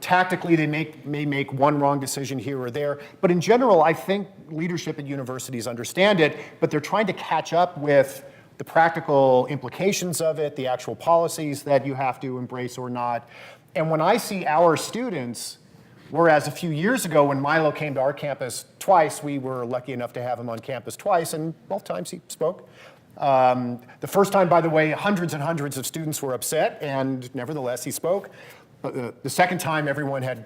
tactically they may make one wrong decision here or there, but in general, I think leadership at universities understand it, but they're trying to catch up with the practical implications of it, the actual policies that you have to embrace or not. And when I see our students, whereas a few years ago when Milo came to our campus twice, we were lucky enough to have him on campus twice, and both times he spoke. The first time, by the way, hundreds and hundreds of students were upset, and nevertheless he spoke. But the second time, everyone had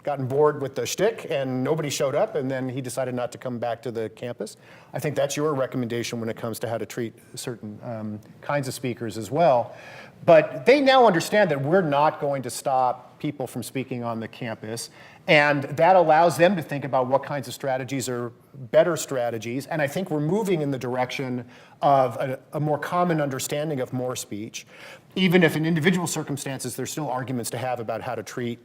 gotten bored with the shtick, and nobody showed up, and then he decided not to come back to the campus. I think that's your recommendation when it comes to how to treat certain kinds of speakers as well. But they now understand that we're not going to stop people from speaking on the campus, and that allows them to think about what kinds of strategies are better strategies, and I think we're moving in the direction of a more common understanding of more speech, even if in individual circumstances there's still arguments to have about how to treat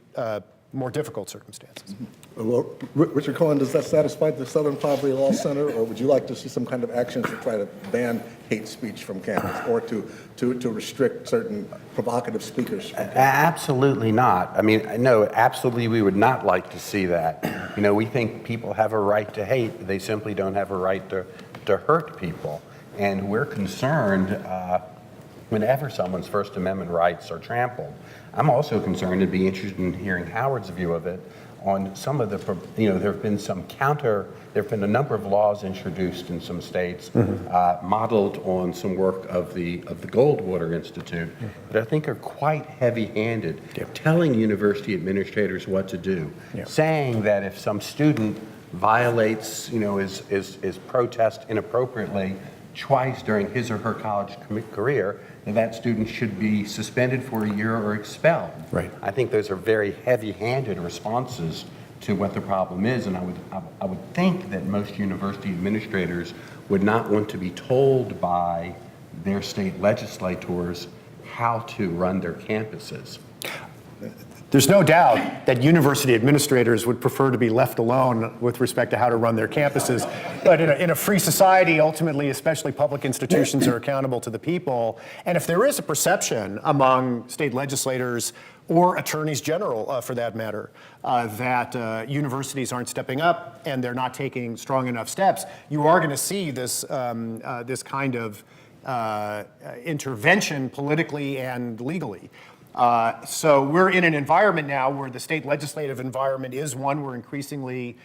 more difficult circumstances. Well, Richard Cohen, does that satisfy the Southern Poverty Law Center, or would you like to see some kind of actions to try to ban hate speech from campus, or to restrict certain provocative speakers from campus? Absolutely not. I mean, no, absolutely we would not like to see that. We think people have a right to hate. They simply don't have a right to hurt people. And we're concerned whenever someone's First Amendment rights are trampled. I'm also concerned and be interested in hearing Howard's view of it on some of the, there have been a number of laws introduced in some states modeled on some work of the Goldwater Institute that I think are quite heavy-handed, telling university administrators what to do, saying that if some student violates, is protest inappropriately twice during his or her college career, that student should be suspended for a year or expelled. Right. I think those are very heavy-handed responses to what the problem is, and I would think that most university administrators would not want to be told by their state legislators how to run their campuses. There's no doubt that university administrators would prefer to be left alone with respect to how to run their campuses. But in a free society, ultimately, especially public institutions are accountable to the people. And if there is a perception among state legislators or attorneys general, for that matter, that universities aren't stepping up and they're not taking strong enough steps, you are going to see this, this kind of intervention politically and legally. So we're in an environment now where the state legislative environment is one where increasingly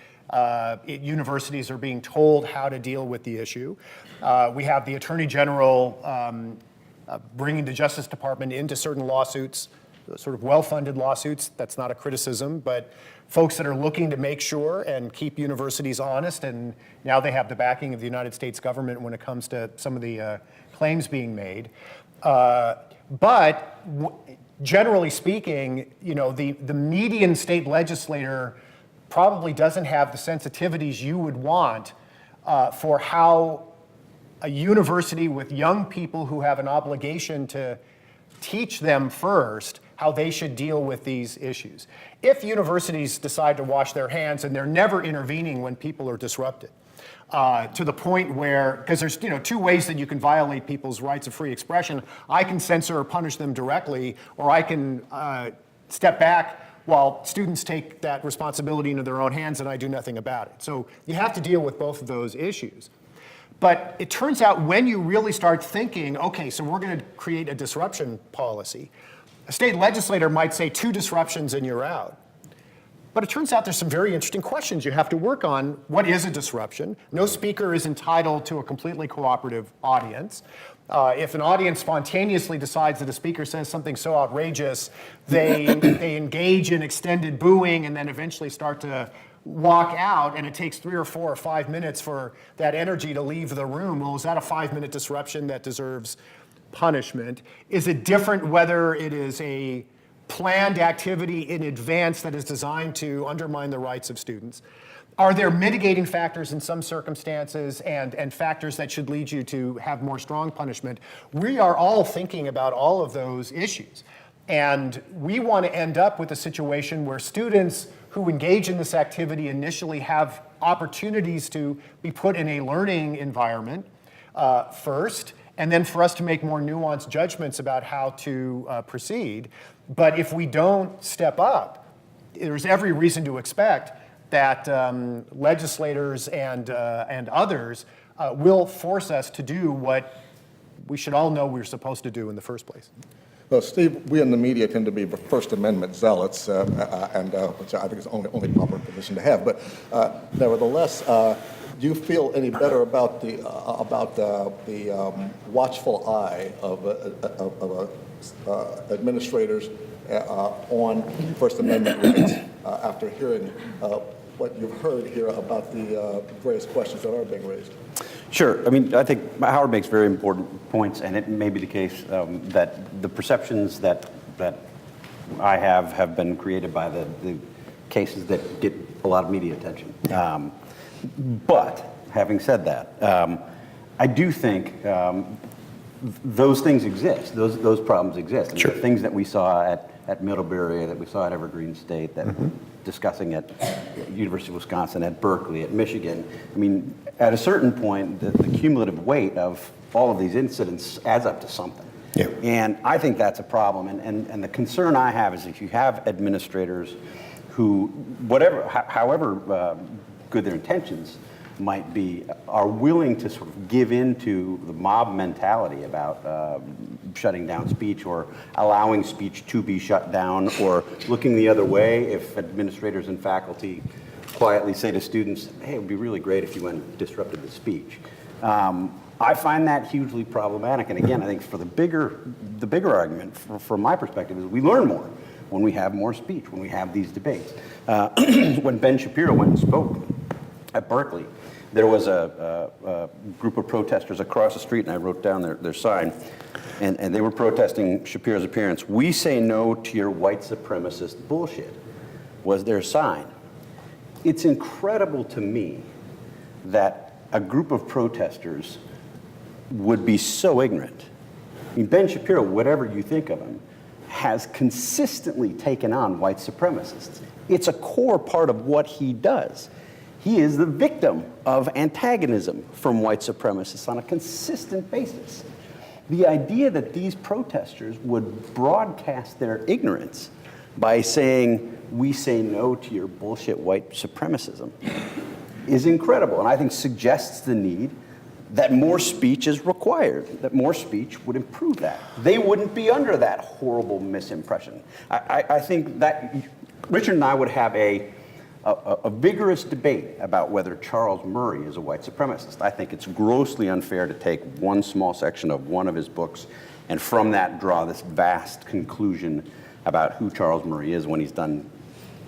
universities are being told how to deal with the issue. We have the Attorney General bringing the Justice Department into certain lawsuits, sort of well-funded lawsuits. That's not a criticism, but folks that are looking to make sure and keep universities honest, and now they have the backing of the United States government when it comes to some of the claims being made. Generally speaking, the median state legislator probably doesn't have the sensitivities you would want for how a university with young people who have an obligation to teach them first how they should deal with these issues. If universities decide to wash their hands and they're never intervening when people are disrupted, to the point where, because there's two ways that you can violate people's rights of free expression. I can censor or punish them directly, or I can step back while students take that responsibility into their own hands and I do nothing about it. So you have to deal with both of those issues. But it turns out when you really start thinking, okay, so we're going to create a disruption policy, a state legislator might say 2 disruptions and you're out. But it turns out there's some very interesting questions you have to work on. What is a disruption? No speaker is entitled to a completely cooperative audience. If an audience spontaneously decides that a speaker says something so outrageous, they engage in extended booing and then eventually start to walk out, and it takes 3 or 4 or 5 minutes for that energy to leave the room. Well, is that a 5-minute disruption that deserves punishment? Is it different whether it is a planned activity in advance that is designed to undermine the rights of students? Are there mitigating factors in some circumstances and factors that should lead you to have more strong punishment? We are all thinking about all of those issues. And we want to end up with a situation where students who engage in this activity initially have opportunities to be put in a learning environment first, and then for us to make more nuanced judgments about how to proceed. But if we don't step up, there's every reason to expect that legislators and others will force us to do what we should all know we're supposed to do in the first place. Well, Steve, we in the media tend to be First Amendment zealots, which I think is the only proper position to have. But nevertheless, do you feel any better about the watchful eye of administrators on First Amendment rights after hearing what you've heard here about the various questions that are being raised? Sure. I mean, I think Howard makes very important points, and it may be the case that the perceptions that I have been created by the cases that get a lot of media attention. But having said that, I do think those things exist. Those problems exist. And Sure. the things that we saw at Middlebury, that we saw at Evergreen State, that we're discussing at University of Wisconsin, at Berkeley, at Michigan. I mean, at a certain point, the cumulative weight of all of these incidents adds up to something. Yeah. And I think that's a problem. And the concern I have is if you have administrators who, however good their intentions might be, are willing to sort of give in to the mob mentality about shutting down speech or allowing speech to be shut down or looking the other way if administrators and faculty quietly say to students, hey, it would be really great if you went and disrupted the speech. I find that hugely problematic. And again, I think for the bigger argument from my perspective is we learn more when we have more speech, when we have these debates. When Ben Shapiro went and spoke at Berkeley, there was a group of protesters across the street, and I wrote down their sign, and they were protesting Shapiro's appearance. "We say no to your white supremacist bullshit," was their sign. It's incredible to me that a group of protesters would be so ignorant. I mean, Ben Shapiro, whatever you think of him, has consistently taken on white supremacists. It's a core part of what he does. He is the victim of antagonism from white supremacists on a consistent basis. The idea that these protesters would broadcast their ignorance by saying, we say no to your bullshit white supremacism is incredible, and I think suggests the need that more speech is required, that more speech would improve that. They wouldn't be under that horrible misimpression. I think that Richard and I would have a vigorous debate about whether Charles Murray is a white supremacist. I think it's grossly unfair to take one small section of one of his books and from that draw this vast conclusion about who Charles Murray is when he's done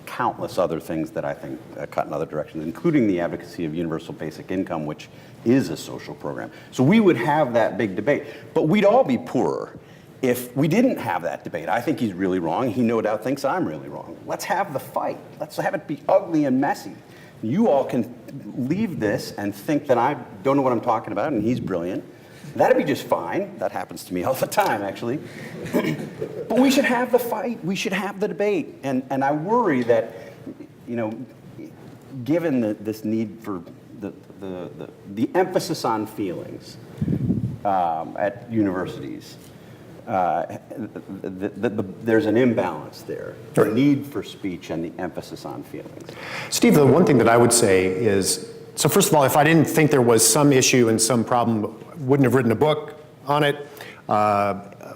countless other things that I think cut in other directions, including the advocacy of universal basic income, which is a social program. So we would have that big debate, but we'd all be poorer if we didn't have that debate. I think he's really wrong. He no doubt thinks I'm really wrong. Let's have the fight. Let's have it be ugly and messy. You all can leave this and think that I don't know what I'm talking about and he's brilliant. That'd be just fine. That happens to me all the time, actually. But we should have the fight. We should have the debate. And I worry that, you know, given this need for the emphasis on feelings at universities, there's an imbalance there. The need for speech and the emphasis on feelings. Steve, the one thing that I would say is, so first of all, if I didn't think there was some issue and some problem, wouldn't have written a book on it.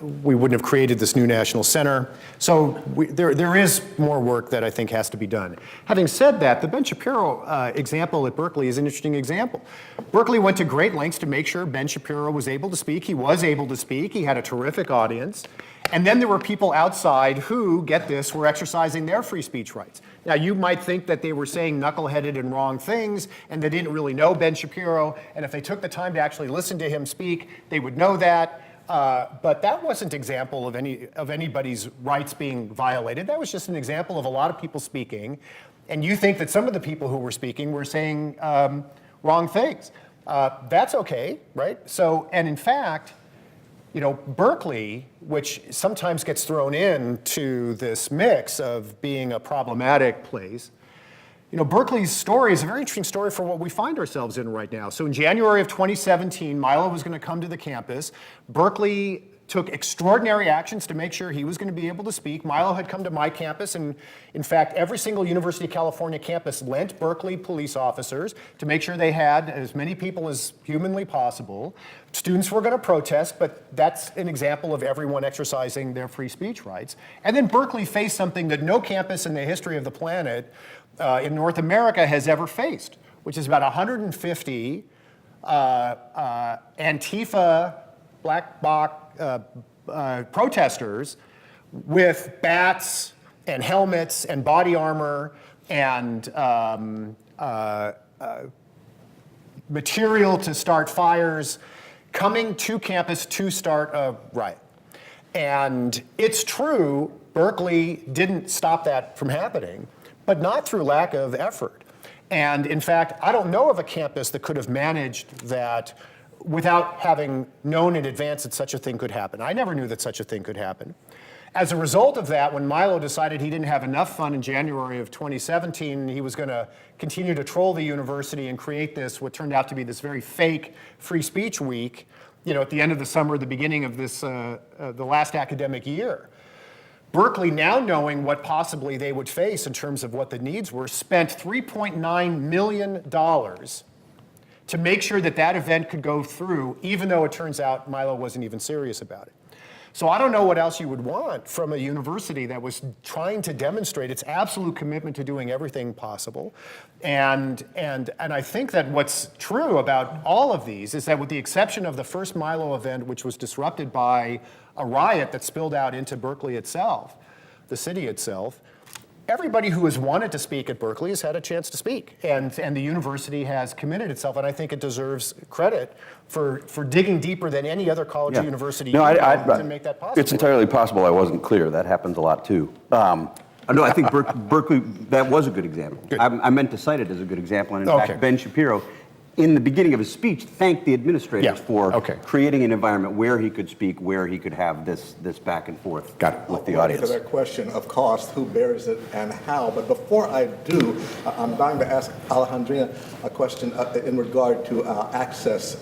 We wouldn't have created this new national center. So there is more work that I think has to be done. Having said that, the Ben Shapiro example at Berkeley is an interesting example. Berkeley went to great lengths to make sure Ben Shapiro was able to speak. He was able to speak. He had a terrific audience. And then there were people outside who, get this, were exercising their free speech rights. Now, you might think that they were saying knuckleheaded and wrong things, and they didn't really know Ben Shapiro, and if they took the time to actually listen to him speak, they would know that. But that wasn't an example of anybody's rights being violated. That was just an example of a lot of people speaking, and you think that some of the people who were speaking were saying wrong things. That's okay, right? So, and in fact, you know, Berkeley, which sometimes gets thrown into this mix of being a problematic place, Berkeley's story is a very interesting story for what we find ourselves in right now. So in January of 2017, Milo was going to come to the campus. Berkeley took extraordinary actions to make sure he was going to be able to speak. Milo had come to my campus, and in fact, every single University of California campus lent Berkeley police officers to make sure they had as many people as humanly possible. Students were going to protest, but that's an example of everyone exercising their free speech rights. And then Berkeley faced something that no campus in the history of the planet in North America has ever faced, which is about 150 Antifa black bloc protesters with bats and helmets and body armor and material to start fires coming to campus to start a riot. And it's true, Berkeley didn't stop that from happening, but not through lack of effort. And in fact, I don't know of a campus that could have managed that without having known in advance that such a thing could happen. I never knew that such a thing could happen. As a result of that, when Milo decided he didn't have enough fun in January of 2017, he was going to continue to troll the university and create this, what turned out to be this very fake free speech week, at the end of the summer, the beginning of this, the last academic year. Berkeley, now knowing what possibly they would face in terms of what the needs were, spent $3.9 million to make sure that that event could go through, even though it turns out Milo wasn't even serious about it. So I don't know what else you would want from a university that was trying to demonstrate its absolute commitment to doing everything possible. And I think that what's true about all of these is that with the exception of the first Milo event, which was disrupted by a riot that spilled out into Berkeley itself, the city itself, everybody who has wanted to speak at Berkeley has had a chance to speak, and the university has committed itself, and I think it deserves credit for digging deeper than any other college or university to make that possible. It's entirely possible I wasn't clear. That happens a lot too. No, I think Berkeley, that was a good example. I meant to cite it as a good example, and in fact, Ben Shapiro, in the beginning of his speech, thanked the administrators for creating an environment where he could speak, where he could have this back and forth with the audience. To that question of cost, who bears it and how. But before I do, I'm dying to ask Alejandrina a question in regard to access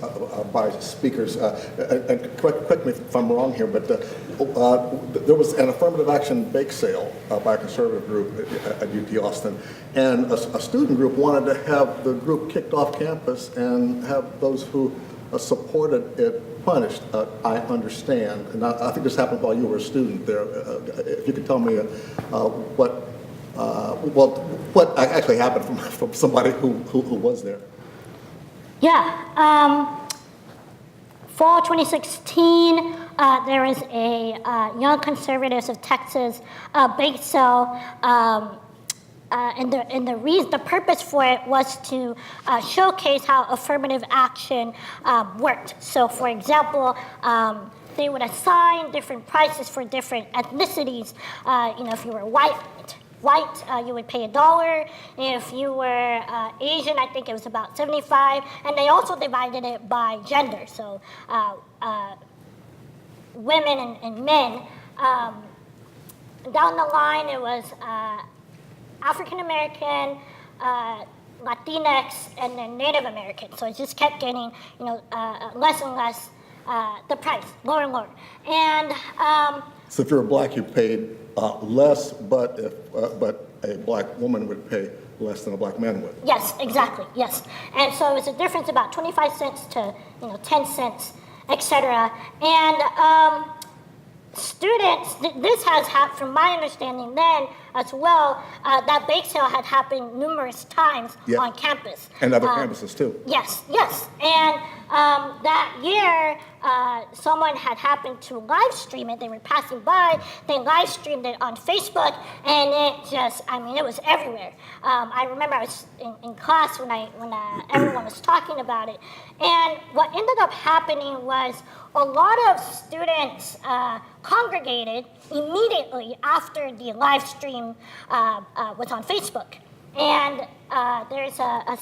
by speakers. And correct me if I'm wrong here, but there was an affirmative action bake sale by a conservative group at UT Austin, and a student group wanted to have the group kicked off campus and have those who supported it punished. I understand, and I think this happened while you were a student there. If you could tell me what actually happened from somebody who was there. Yeah. Fall 2016, there was a Young Conservatives of Texas bake sale. And the purpose for it was to showcase how affirmative action worked. So, for example, they would assign different prices for different ethnicities. If you were white, you would pay $1. If you were Asian, I think it was about $75. And they also divided it by gender. So, women and men. Down the line, it was African American, Latinx, and then Native American. So it just kept getting, less and less the price, lower and lower. And so if you're black, you paid less, but a black woman would pay less than a black man would. Yes, exactly. Yes, and so it was a difference about 25 cents to 10 cents, etc. And students, this has happened, from my understanding then as well, that bake sale had happened numerous times on campus. And other campuses too. Yes. And that year, someone had happened to live stream it. They were passing by, they live streamed it on Facebook, and it was everywhere. I remember I was in class when everyone was talking about it. And what ended up happening was a lot of students congregated immediately after the live stream was on Facebook. And there's a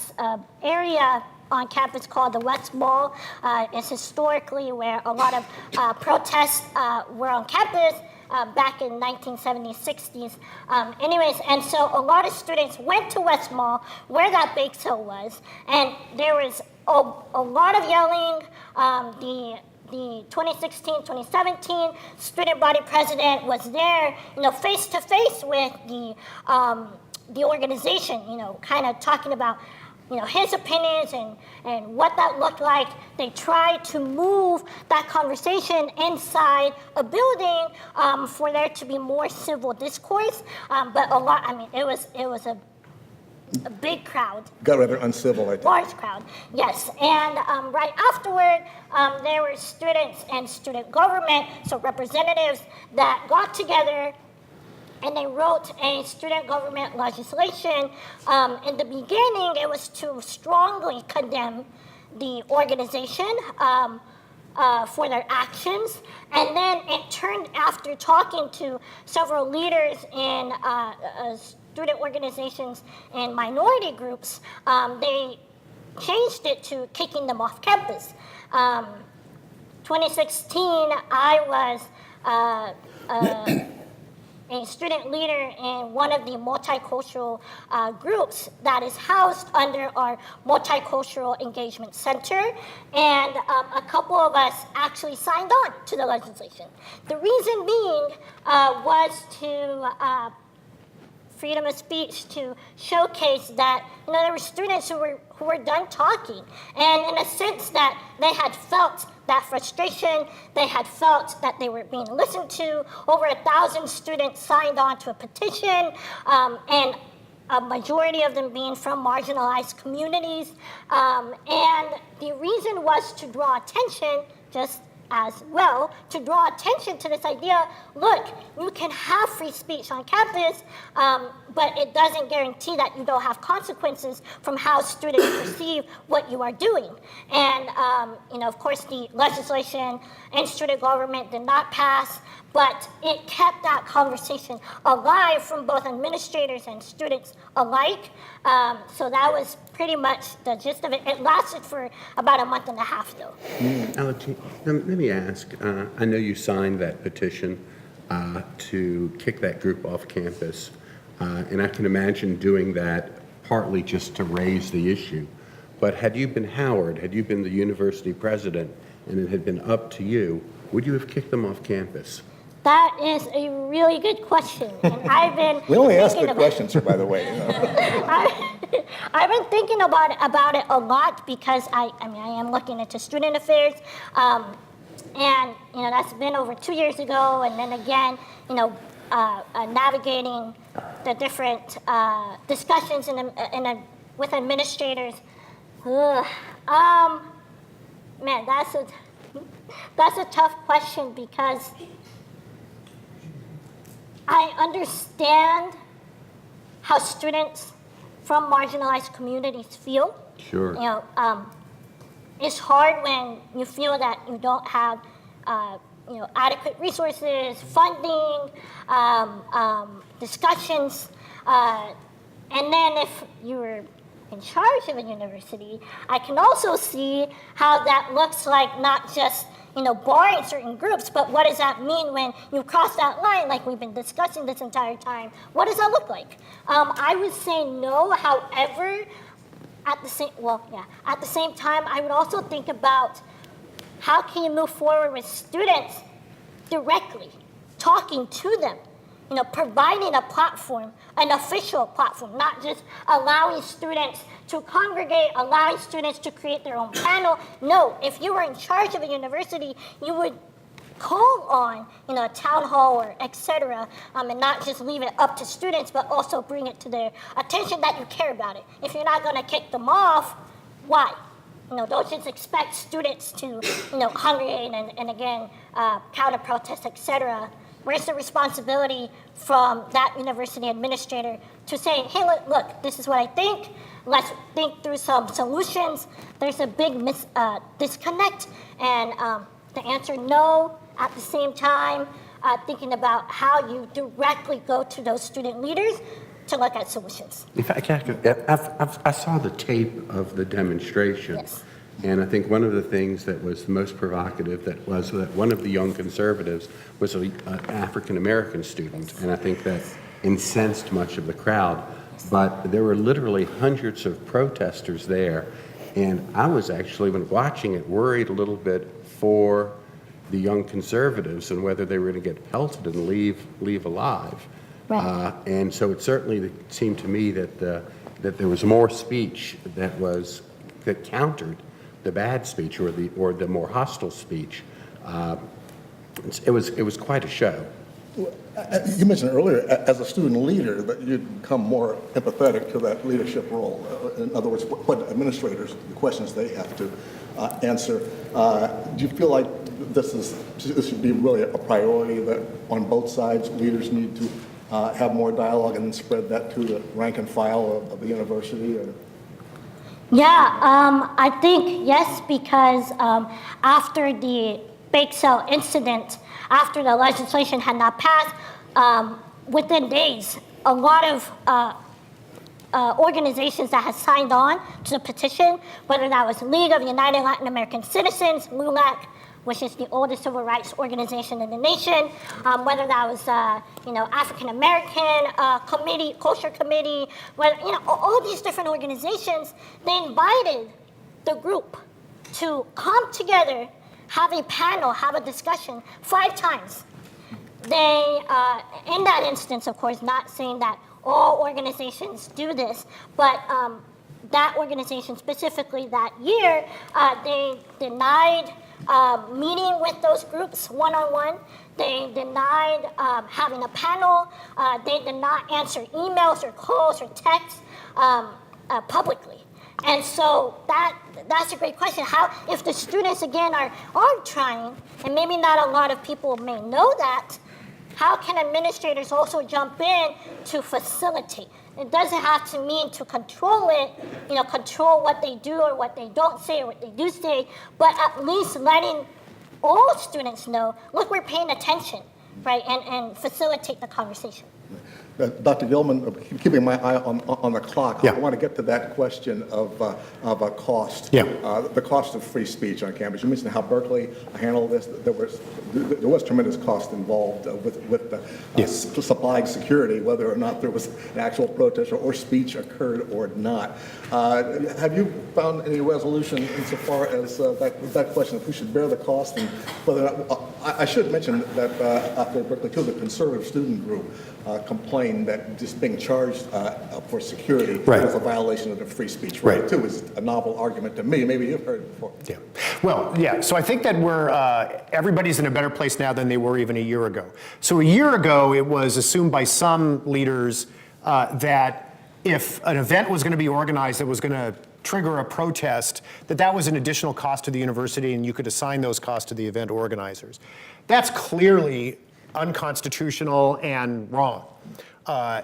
area on campus called the West Mall. It's historically where a lot of protests were on campus back in 1970s, 60s. Anyways, and so a lot of students went to West Mall where that bake sale was, and there was a lot of yelling. The 2016, 2017 student body president was there, face to face with the organization, kind of talking about, his opinions and what that looked like. They tried to move that conversation inside a building for there to be more civil discourse. But it was a big crowd. Got rather uncivil, I think. Large crowd, yes. And right afterward, there were students and student government, so representatives that got together and they wrote a student government legislation. In the beginning, it was to strongly condemn the organization for their actions. And then it turned, after talking to several leaders in student organizations and minority groups, they changed it to kicking them off campus. 2016, I was a student leader in one of the multicultural groups that is housed under our Multicultural Engagement Center, and a couple of us actually signed on to the legislation. The reason being was to freedom of speech, to showcase that there were students who were done talking, and in a sense that they had felt that frustration, they had felt that they were being listened to. Over 1,000 students signed on to a petition, and a majority of them being from marginalized communities. And the reason was to draw attention, just as well, to draw attention to this idea, look, you can have free speech on campus, but it doesn't guarantee that you don't have consequences from how students perceive what you are doing. And, of course, the legislation and student government did not pass, but it kept that conversation alive from both administrators and students alike. So that was pretty much the gist of it. It lasted for about a month and a half, though. Alejandrina, let me ask, I know you signed that petition to kick that group off campus, and I can imagine doing that partly just to raise the issue. But had you been Howard, had you been the university president, and it had been up to you, would you have kicked them off campus? That is a really good question, and I've been We only ask thinking good about questions, by the way. I've been thinking about it a lot because I am looking into student affairs, and that's been over 2 years ago, and then again, navigating the different discussions with administrators. Man, that's a tough question because I understand how students from marginalized communities feel. Sure. It's hard when you feel that you don't have, adequate resources, funding, discussions, and then if you're in charge of a university, I can also see how that looks like not just barring certain groups, but what does that mean when you cross that line like we've been discussing this entire time? What does that look like? I would say no, however, at the same time, I would also think about how can you move forward with students directly, talking to them, providing a platform, an official platform, not just allowing students to congregate, allowing students to create their own panel. No, if you were in charge of a university, you would call on, a town hall or et cetera, and not just leave it up to students, but also bring it to their attention that you care about it. If you're not gonna kick them off, why? Don't just expect students to, congregate and again, counter protest, et cetera. Where's the responsibility from that university administrator to say, hey, look, this is what I think. Let's think through some solutions. There's a big disconnect. And the answer, no. At the same time, thinking about how you directly go to those student leaders. to look at solutions. In fact, I saw the tape of the demonstration. Yes. And I think one of the things that was the most provocative was that one of the young conservatives was an African-American student, and I think that incensed much of the crowd. But there were literally hundreds of protesters there, and I was actually, when watching it, worried a little bit for the young conservatives and whether they were going to get pelted and leave alive. Right. And so it certainly seemed to me that there was more speech that countered the bad speech or the more hostile speech. It was quite a show. You mentioned earlier, as a student leader, that you'd become more empathetic to that leadership role. In other words, what administrators, the questions they have to answer. Do you feel like this should be really a priority, that on both sides, leaders need to have more dialogue and then spread that to the rank and file of the university? Or? Yeah, I think yes, because after the bake sale incident, after the legislation had not passed, within days, a lot of organizations that had signed on to the petition, whether that was League of United Latin American Citizens, LULAC, which is the oldest civil rights organization in the nation, whether that was African American committee, culture committee, all these different organizations, they invited the group to come together, have a panel, have a discussion 5 times. They, in that instance, of course, not saying that all organizations do this, but that organization specifically that year, they denied meeting with those groups one-on-one. They denied having a panel. They did not answer emails or calls or texts publicly. And so that's a great question. How, if the students again are trying, and maybe not a lot of people may know that, how can administrators also jump in to facilitate? It doesn't have to mean to control it, control what they do or what they don't say or what they do say, but at least letting all students know, look, we're paying attention, right, and facilitate the conversation. Dr. Gilman, keeping my eye on the clock, Yeah. I want to get to that question of cost. Yeah. The cost of free speech on campus. You mentioned how Berkeley handled this. There was tremendous cost involved with supplying security, whether or not there was an actual protest or speech occurred or not. Have you found any resolution insofar as that question of who should bear the cost, and whether or not, I should mention that after Berkeley too, the conservative student group complained that just being charged for security was a violation of the free speech right too. Is a novel argument to me. Maybe you've heard it before. Yeah. Well, yeah. So I think that everybody's in a better place now than they were even a year ago. So a year ago, it was assumed by some leaders that if an event was going to be organized that was going to trigger a protest, that was an additional cost to the university, and you could assign those costs to the event organizers. That's clearly unconstitutional and wrong.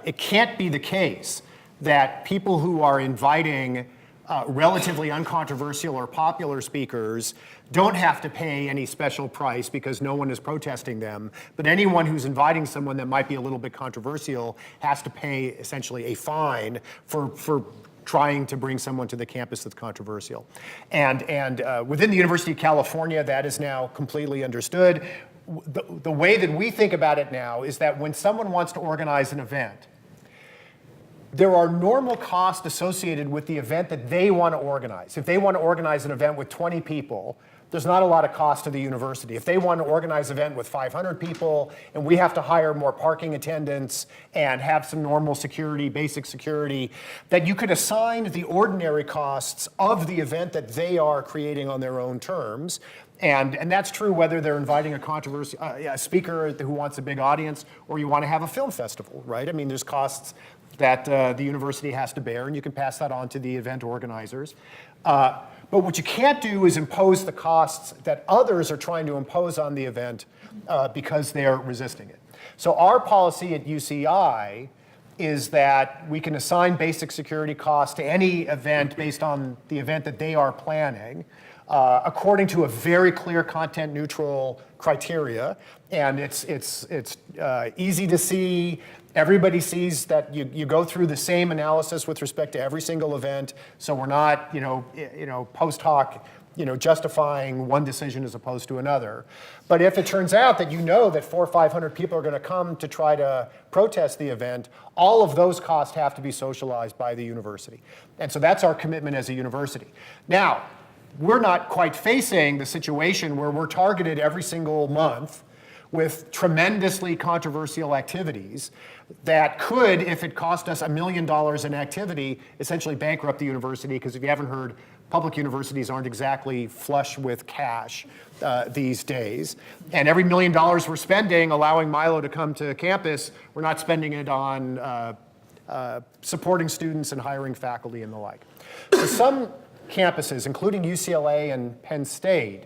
It can't be the case that people who are inviting relatively uncontroversial or popular speakers don't have to pay any special price because no one is protesting them, but anyone who's inviting someone that might be a little bit controversial has to pay essentially a fine for trying to bring someone to the campus that's controversial. And within the University of California, that is now completely understood. The way that we think about it now is that when someone wants to organize an event, there are normal costs associated with the event that they want to organize. If they want to organize an event with 20 people, there's not a lot of cost to the university. If they want to organize an event with 500 people and we have to hire more parking attendants and have some normal security, basic security, that you could assign the ordinary costs of the event that they are creating on their own terms. And that's true whether they're inviting a speaker who wants a big audience or you want to have a film festival, right? I mean, there's costs that the university has to bear, and you can pass that on to the event organizers. But what you can't do is impose the costs that others are trying to impose on the event because they're resisting it. So our policy at UCI is that we can assign basic security costs to any event based on the event that they are planning, according to a very clear content neutral criteria. And it's easy to see. Everybody sees that you go through the same analysis with respect to every single event. So we're not, post hoc, justifying one decision as opposed to another. But if it turns out that that 400 or 500 people are going to come to try to protest the event, all of those costs have to be socialized by the university. And so that's our commitment as a university. Now, we're not quite facing the situation where we're targeted every single month with tremendously controversial activities that could, if it cost us $1 million an activity, essentially bankrupt the university, because if you haven't heard, public universities aren't exactly flush with cash these days. And every $1 million we're spending allowing Milo to come to campus, we're not spending it on supporting students and hiring faculty and the like. So some campuses, including UCLA and Penn State,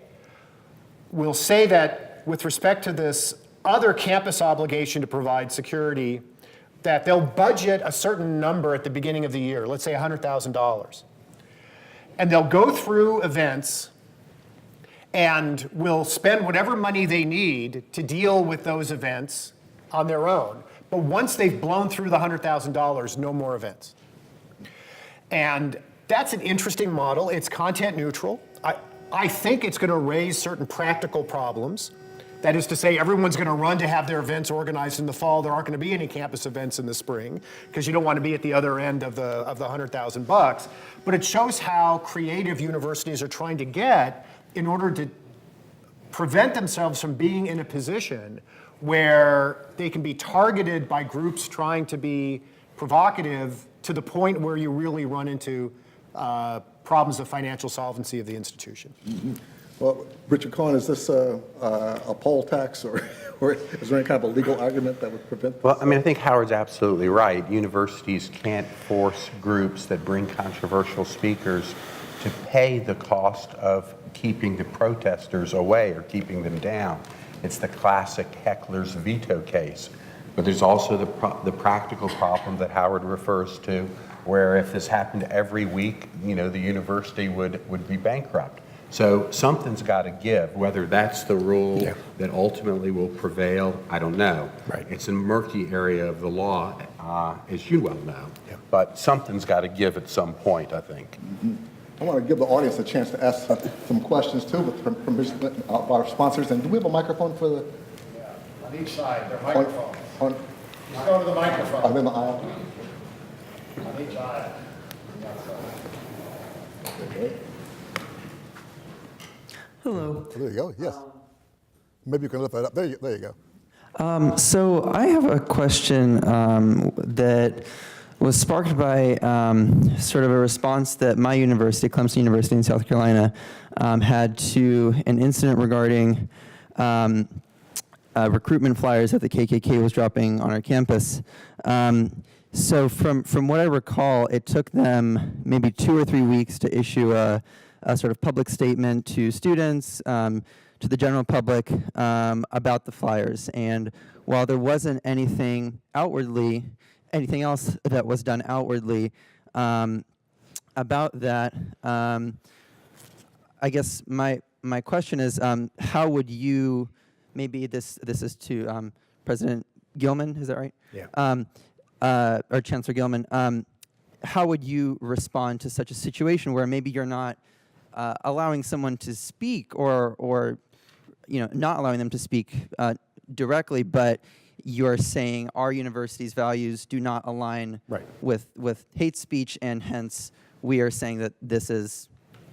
will say that with respect to this other campus obligation to provide security, that they'll budget a certain number at the beginning of the year, let's say $100,000. And they'll go through events and will spend whatever money they need to deal with those events on their own. But once they've blown through the $100,000, no more events. And that's an interesting model. It's content neutral. I think it's going to raise certain practical problems. That is to say, everyone's going to run to have their events organized in the fall. There aren't going to be any campus events in the spring because you don't want to be at the other end of the $100,000. But it shows how creative universities are trying to get in order to prevent themselves from being in a position where they can be targeted by groups trying to be provocative to the point where you really run into problems of financial solvency of the institution. Mm-hmm. Well, Richard Cohen, is this a poll tax, or is there any kind of a legal argument that would prevent this? Well, I think Howard's absolutely right. Universities can't force groups that bring controversial speakers to pay the cost of keeping the protesters away or keeping them down. It's the classic heckler's veto case. But there's also the practical problem that Howard refers to, where if this happened every week, the university would be bankrupt. So something's got to give. Whether that's the rule that ultimately will prevail, I don't know. Right. It's a murky area of the law, as you well know. Yeah. But something's got to give at some point, I think. Mm-hmm. I want to give the audience a chance to ask some questions too, with permission of our sponsors. And do we have a microphone for the? Yeah, on each side, there are microphones. Just go to the microphone. I'm in the aisle. On each aisle. Okay. Hello. There you go, yes. Maybe you can lift that up. There you go. So I have a question that was sparked by sort of a response that my university, Clemson University in South Carolina, had to an incident regarding recruitment flyers that the KKK was dropping on our campus. So from what I recall, it took them maybe 2 or 3 weeks to issue a sort of public statement to students, to the general public about the flyers. And while there wasn't anything else that was done outwardly about that, I guess my question is, how would you, maybe this is to President Gilman, is that right? Yeah. Or Chancellor Gilman, how would you respond to such a situation where maybe you're not allowing someone to speak, or not allowing them to speak directly, but you're saying our university's values do not align with hate speech, and hence we are saying that this is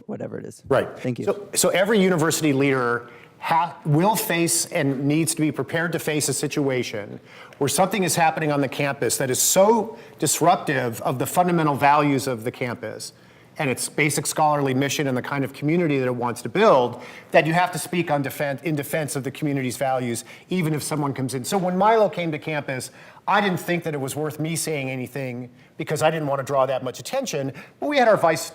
whatever it is. Right. Thank you. So every university leader will face and needs to be prepared to face a situation where something is happening on the campus that is so disruptive of the fundamental values of the campus and its basic scholarly mission and the kind of community that it wants to build, that you have to speak in defense of the community's values, even if someone comes in. So when Milo came to campus, I didn't think that it was worth me saying anything because I didn't want to draw that much attention. But we had our Vice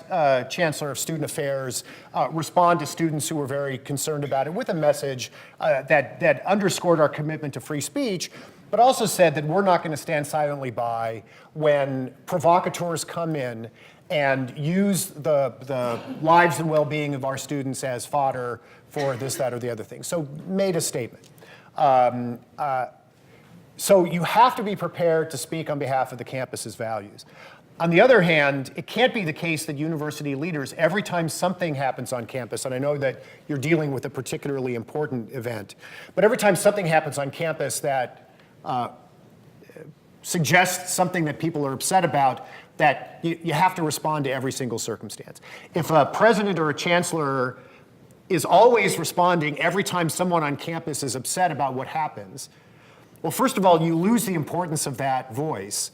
Chancellor of Student Affairs respond to students who were very concerned about it with a message that underscored our commitment to free speech, but also said that we're not going to stand silently by when provocateurs come in and use the lives and well-being of our students as fodder for this, that, or the other thing. So made a statement. So you have to be prepared to speak on behalf of the campus's values. On the other hand, it can't be the case that university leaders, every time something happens on campus, and I know that you're dealing with a particularly important event, but every time something happens on campus that suggests something that people are upset about, that you have to respond to every single circumstance. If a president or a chancellor is always responding every time someone on campus is upset about what happens, well, first of all, you lose the importance of that voice.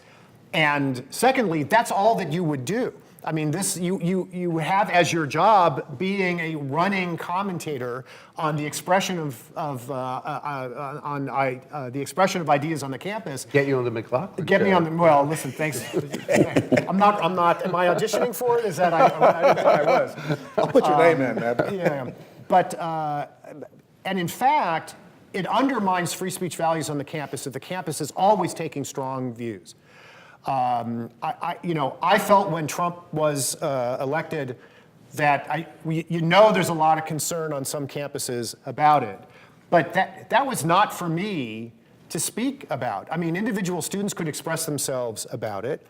And secondly, that's all that you would do. I mean, you have as your job being a running commentator on the expression of the expression of ideas on the campus. Get you on the McLaughlin Get me show. on the, well, listen, thanks. I'm not, am I auditioning for it? Is that, I didn't think I was. I'll put your name in, man. Yeah, but, and in fact, it undermines free speech values on the campus if the campus is always taking strong views. I felt when Trump was elected that there's a lot of concern on some campuses about it, but that was not for me to speak about. I mean, individual students could express themselves about it,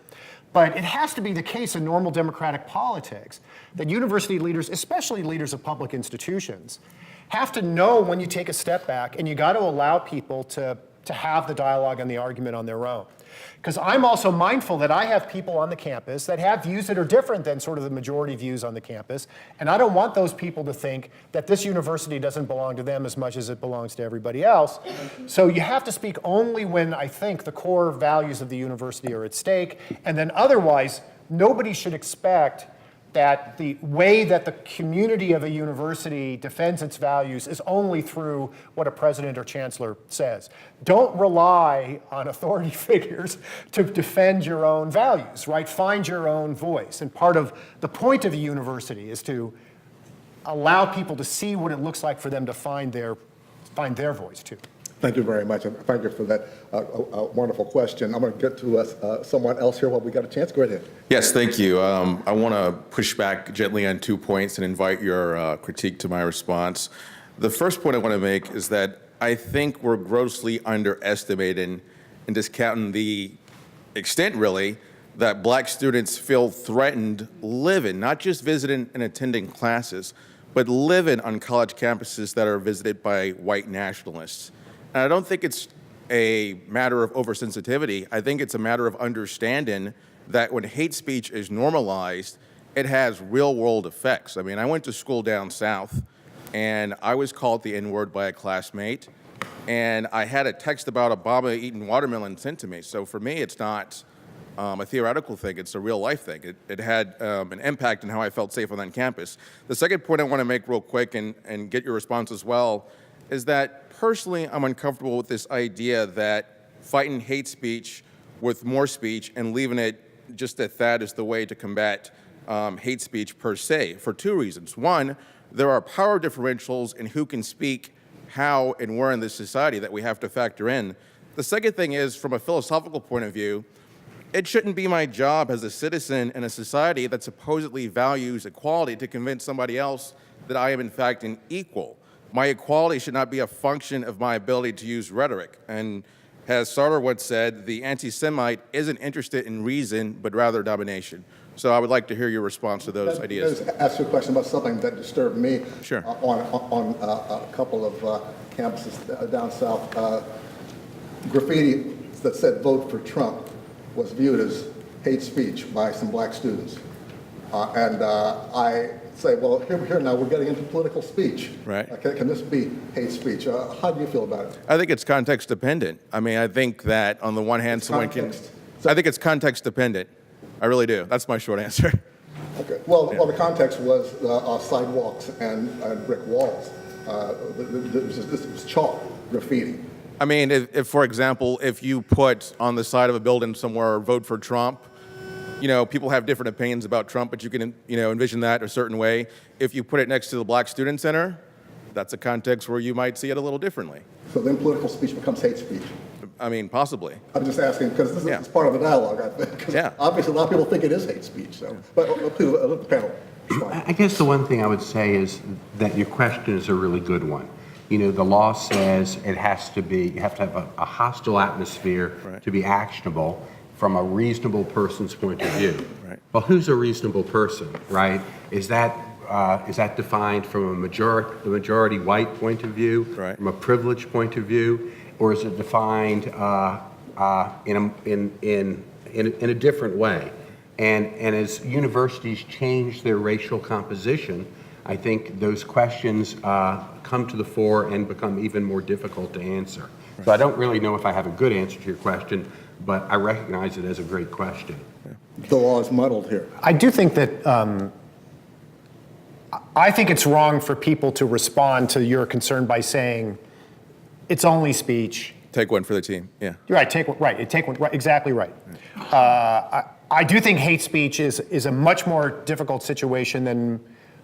but it has to be the case in normal democratic politics that university leaders, especially leaders of public institutions, have to know when you take a step back and you got to allow people to have the dialogue and the argument on their own. Because I'm also mindful that I have people on the campus that have views that are different than sort of the majority views on the campus, and I don't want those people to think that this university doesn't belong to them as much as it belongs to everybody else. So you have to speak only when I think the core values of the university are at stake, and then otherwise, nobody should expect that the way that the community of a university defends its values is only through what a president or chancellor says. Don't rely on authority figures to defend your own values, right? Find your own voice. And part of the point of a university is to allow people to see what it looks like for them to find their voice too. Thank you very much, and thank you for that wonderful question. I'm going to get to someone else here while we got a chance. Go ahead. Yes, thank you. I want to push back gently on 2 points and invite your critique to my response. The first point I want to make is that I think we're grossly underestimating and discounting the extent, really, that black students feel threatened living, not just visiting and attending classes, but living on college campuses that are visited by white nationalists. And I don't think it's a matter of oversensitivity. I think it's a matter of understanding that when hate speech is normalized, it has real-world effects. I mean, I went to school down south, and I was called the N-word by a classmate, and I had a text about Obama eating watermelon sent to me. So for me, it's not a theoretical thing, it's a real-life thing. It had an impact on how I felt safe on that campus. The second point I want to make real quick and get your response as well is that personally, I'm uncomfortable with this idea that fighting hate speech with more speech and leaving it just at that is the way to combat hate speech per se, for 2 reasons. One, there are power differentials in who can speak how and where in this society that we have to factor in. The second thing is, from a philosophical point of view, it shouldn't be my job as a citizen in a society that supposedly values equality to convince somebody else that I am in fact an equal. My equality should not be a function of my ability to use rhetoric. And as Sartre once said, the anti-Semite isn't interested in reason, but rather domination. So I would like to hear your response to those ideas. Let me ask you a question about something that disturbed me. Sure. On a couple of campuses down south. Graffiti that said "Vote for Trump" was viewed as hate speech by some black students. I say, well, here now we're getting into political speech. Right. Can this be hate speech? How do you feel about it? I think it's context dependent. I mean, I think that on the one hand, I think it's context dependent. I really do. That's my short answer. Okay. Well, the context was sidewalks and brick walls. This was chalk graffiti. I mean, if, for example, if you put on the side of a building somewhere, "Vote for Trump," you know, people have different opinions about Trump, but you can, envision that a certain way. If you put it next to the Black Student Center, that's a context where you might see it a little differently. So then political speech becomes hate speech. I mean, possibly. I'm just asking because this is part of the dialogue, I think. 'Cause obviously, a lot of people think it is hate speech. So, but please, let the panel respond. I guess the one thing I would say is that your question is a really good one. the law says it has to be, you have to have a hostile atmosphere to be actionable from a reasonable person's point of view. Right. Well, who's a reasonable person, right? Is that defined from a majority white point of view, Right. from a privileged point of view, or is it defined in a different way? And as universities change their racial composition, I think those questions come to the fore and become even more difficult to answer. Right. So I don't really know if I have a good answer to your question, but I recognize it as a great question. The law is muddled here. I do think that, I think it's wrong for people to respond to your concern by saying, it's only speech. Take one for the team, yeah. You're right, take one, right, exactly right. I do think hate speech is a much more difficult situation than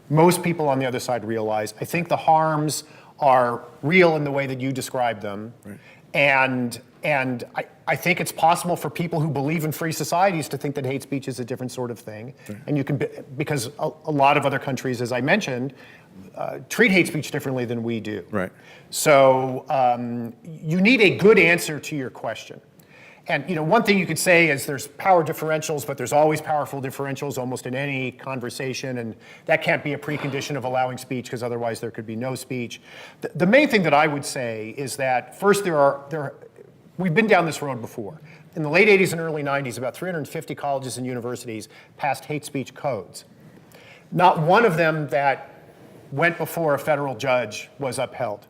most people on the other side realize. I think the harms are real in the way that you describe them. Right. And I think it's possible for people who believe in free societies to think that hate speech is a different sort of thing. Right. And you can, because a lot of other countries, as I mentioned, treat hate speech differently than we do. Right. So you need a good answer to your question. And one thing you could say is there's power differentials, but there's always powerful differentials almost in any conversation, and that can't be a precondition of allowing speech because otherwise there could be no speech. The main thing that I would say is that first we've been down this road before. In the late 80s and early 90s, about 350 colleges and universities passed hate speech codes. Not one of them that went before a federal judge was upheld.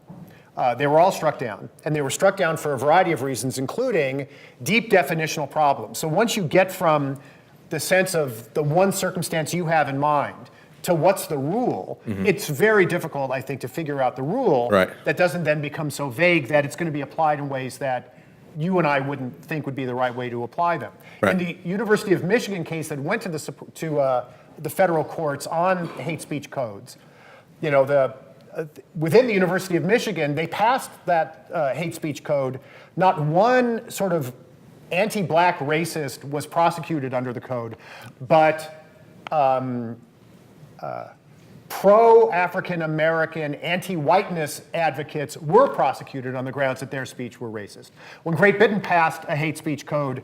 They were all struck down, and they were struck down for a variety of reasons, including deep definitional problems. So once you get from the sense of the one circumstance you have in mind to what's the rule, it's very difficult, I think, to figure out the rule that doesn't then become so vague that it's going to be applied in ways that you and I wouldn't think would be the right way to apply them. Right. In the University of Michigan case that went to the federal courts on hate speech codes, within the University of Michigan, they passed that hate speech code. Not one sort of anti-black racist was prosecuted under the code, but pro-African American, anti-whiteness advocates were prosecuted on the grounds that their speech were racist. When Great Britain passed a hate speech code,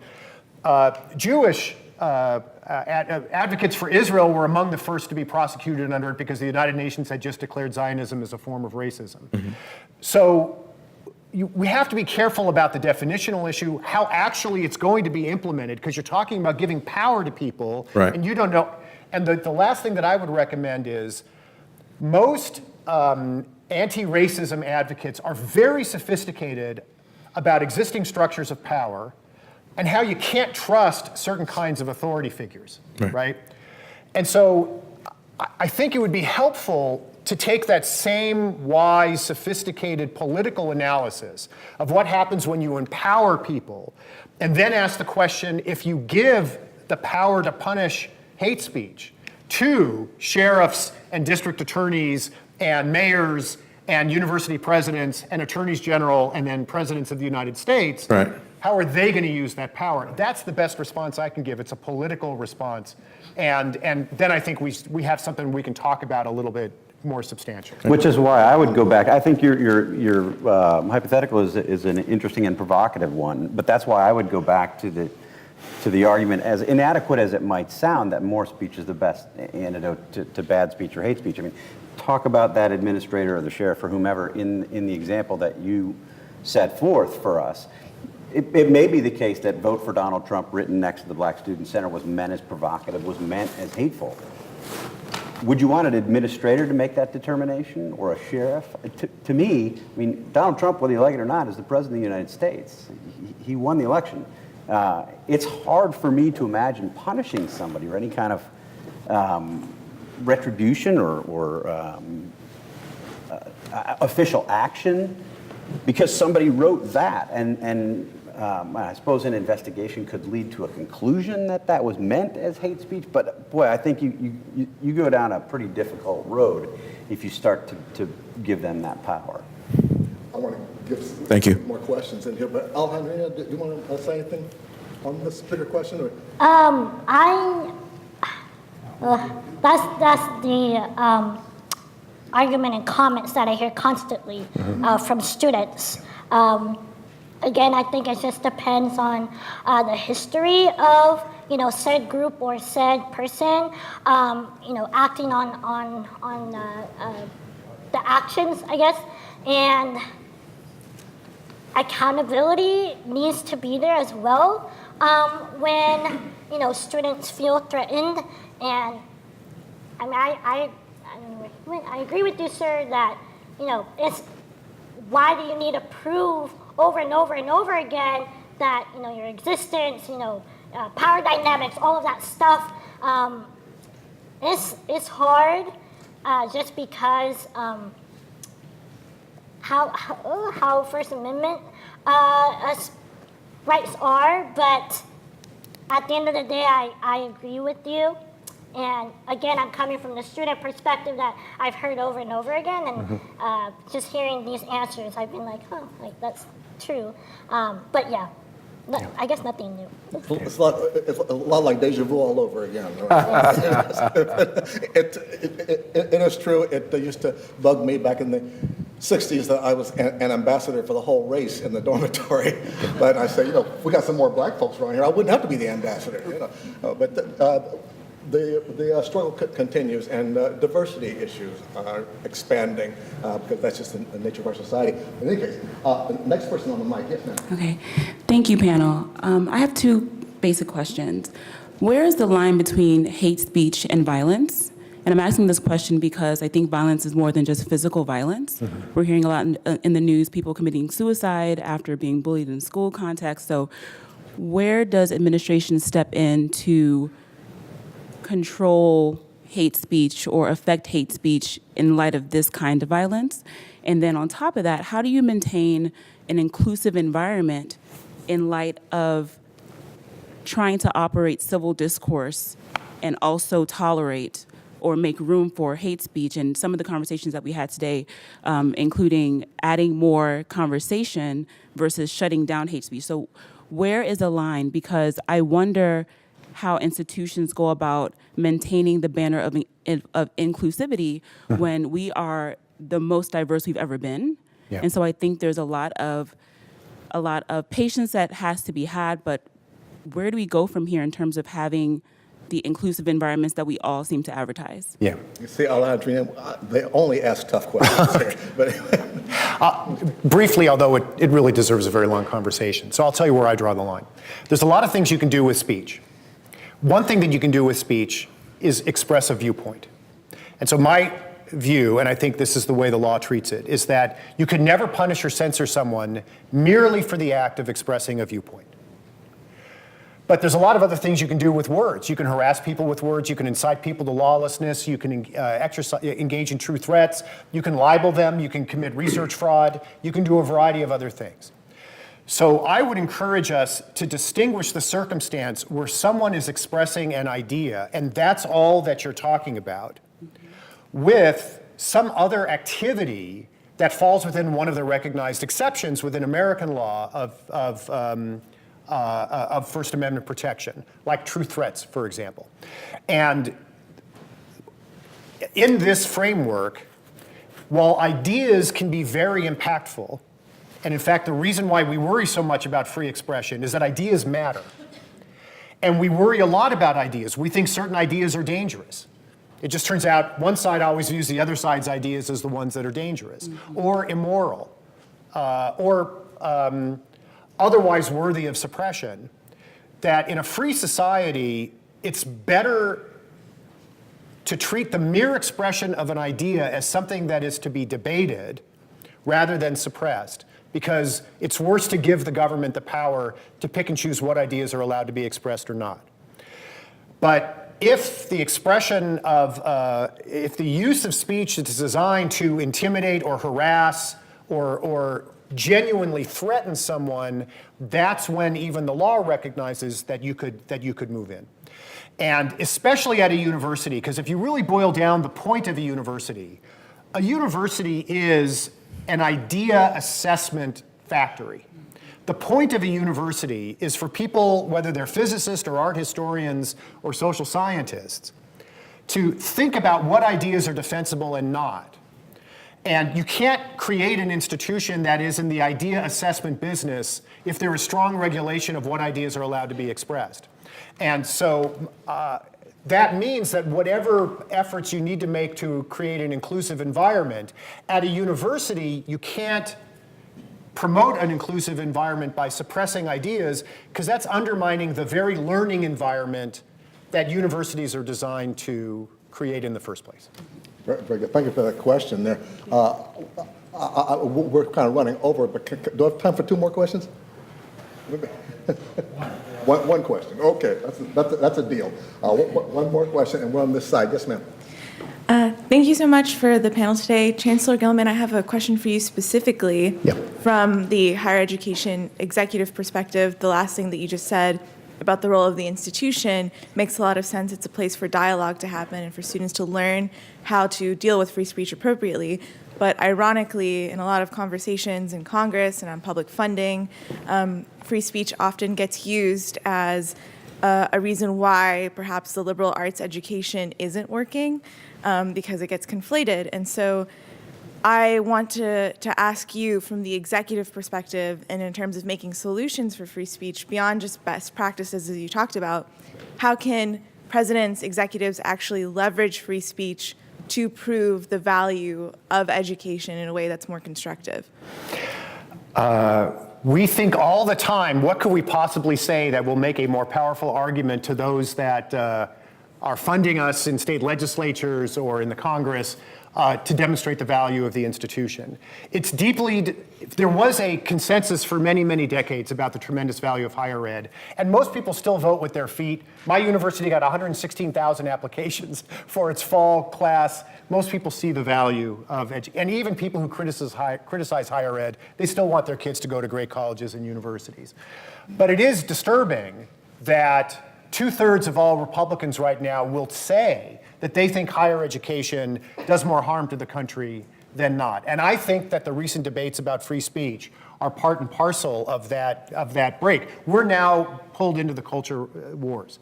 Jewish advocates for Israel were among the first to be prosecuted under it because the United Nations had just declared Zionism as a form of racism. So we have to be careful about the definitional issue, how actually it's going to be implemented, because you're talking about giving power to people, and you don't know. And the last thing that I would recommend is most anti-racism advocates are very sophisticated about existing structures of power and how you can't trust certain kinds of authority figures, right? And so I think it would be helpful to take that same wise, sophisticated political analysis of what happens when you empower people, and then ask the question, if you give the power to punish hate speech to sheriffs and district attorneys and mayors and university presidents and attorneys general and then presidents of the United States, how are they going to use that power? That's the best response I can give. It's a political response. And then I think we have something we can talk about a little bit more substantial. Which is why I would go back. I think your hypothetical is an interesting and provocative one, but that's why I would go back to the argument, as inadequate as it might sound, that more speech is the best antidote to bad speech or hate speech. I mean, talk about that administrator or the sheriff or whomever in the example that you set forth for us. It may be the case that vote for Donald Trump written next to the Black Student Center was meant as provocative, was meant as hateful. Would you want an administrator to make that determination, or a sheriff? To me, I mean, Donald Trump, whether you like it or not, is the president of the United States. He won the election. It's hard for me to imagine punishing somebody or any kind of retribution or official action because somebody wrote that. And I suppose an investigation could lead to a conclusion that was meant as hate speech. But boy, I think you go down a pretty difficult road if you start to give them that power. I want to give more questions in here, but Alejandrina, do you want to say anything on this particular question? Or? That's the argument and comments that I hear constantly from students. Again, I think it just depends on the history of said group or said person, acting on the actions, I guess, and accountability needs to be there as well when students feel threatened. And I mean, I agree with you, sir, that it's why do you need to prove over and over and over again that your existence, power dynamics, all of that stuff. It's hard just because how First Amendment rights are, but at the end of the day, I agree with you. And again, I'm coming from the student perspective that I've heard over and over again, and just hearing these answers, I've been like, oh, that's true. But yeah, I guess nothing new. It's a lot like deja vu all over again. Right? It is true. It used to bug me back in the 60s that I was an ambassador for the whole race in the dormitory. But I said, if we got some more black folks around here, I wouldn't have to be the ambassador. But the struggle continues, and diversity issues are expanding because that's just the nature of our society. In any case, next person on the mic, yes, ma'am. Okay, thank you, panel. I have two basic questions. Where is the line between hate speech and violence? And I'm asking this question because I think violence is more than just physical violence. Mm-hmm. We're hearing a lot in the news, people committing suicide after being bullied in school context. So where does administration step in to control hate speech or affect hate speech in light of this kind of violence? And then on top of that, how do you maintain an inclusive environment in light of trying to operate civil discourse and also tolerate or make room for hate speech? And some of the conversations that we had today, including adding more conversation versus shutting down hate speech. So where is the line? Because I wonder how institutions go about maintaining the banner of inclusivity when we are the most diverse we've ever been. Yeah. And so I think there's a lot of patience that has to be had, but where do we go from here in terms of having the inclusive environments that we all seem to advertise? Yeah. You see, Alejandrina, they only ask tough questions here. But briefly, although it really deserves a very long conversation. So I'll tell you where I draw the line. There's a lot of things you can do with speech. One thing that you can do with speech is express a viewpoint. And so my view, and I think this is the way the law treats it, is that you can never punish or censor someone merely for the act of expressing a viewpoint. But there's a lot of other things you can do with words. You can harass people with words. You can incite people to lawlessness. You can engage in true threats. You can libel them. You can commit research fraud. You can do a variety of other things. So I would encourage us to distinguish the circumstance where someone is expressing an idea, and that's all that you're talking about, with some other activity that falls within one of the recognized exceptions within American law of First Amendment protection, like true threats, for example. And in this framework, while ideas can be very impactful, and in fact, the reason why we worry so much about free expression is that ideas matter. And we worry a lot about ideas. We think certain ideas are dangerous. It just turns out one side always views the other side's ideas as the ones that are dangerous, or immoral, or otherwise worthy of suppression. That in a free society, it's better to treat the mere expression of an idea as something that is to be debated rather than suppressed, because it's worse to give the government the power to pick and choose what ideas are allowed to be expressed or not. But if the expression of, if the use of speech is designed to intimidate or harass or genuinely threaten someone, that's when even the law recognizes that you could move in. And especially at a university, because if you really boil down the point of a university is an idea assessment factory. The point of a university is for people, whether they're physicists or art historians or social scientists, to think about what ideas are defensible and not, And you can't create an institution that is in the idea assessment business if there is strong regulation of what ideas are allowed to be expressed. And so that means that whatever efforts you need to make to create an inclusive environment, at a university, you can't promote an inclusive environment by suppressing ideas, because that's undermining the very learning environment that universities are designed to create in the first place. Very good. Thank you for that question there. We're kind of running over, but do I have time for 2 more questions? One question. Okay, that's a deal. One more question, and we're on this side. Yes, ma'am. Thank you so much for the panel today. Chancellor Gilman, I have a question for you specifically from the higher education executive perspective. The last thing that you just said about the role of the institution makes a lot of sense. It's a place for dialogue to happen and for students to learn how to deal with free speech appropriately. But ironically, in a lot of conversations in Congress and on public funding, free speech often gets used as a reason why perhaps the liberal arts education isn't working, because it gets conflated. And so I want to ask you, from the executive perspective and in terms of making solutions for free speech beyond just best practices as you talked about, how can presidents, executives actually leverage free speech to prove the value of education in a way that's more constructive? We think all the time, what could we possibly say that will make a more powerful argument to those that are funding us in state legislatures or in the Congress to demonstrate the value of the institution. There was a consensus for many, many decades about the tremendous value of higher ed, and most people still vote with their feet. My university got 116,000 applications for its fall class. Most people see the value of and even people who criticize higher ed, they still want their kids to go to great colleges and universities. But it is disturbing that 2/3 of all Republicans right now will say that they think higher education does more harm to the country than not. And I think that the recent debates about free speech are part and parcel of that break. We're now pulled into the culture wars.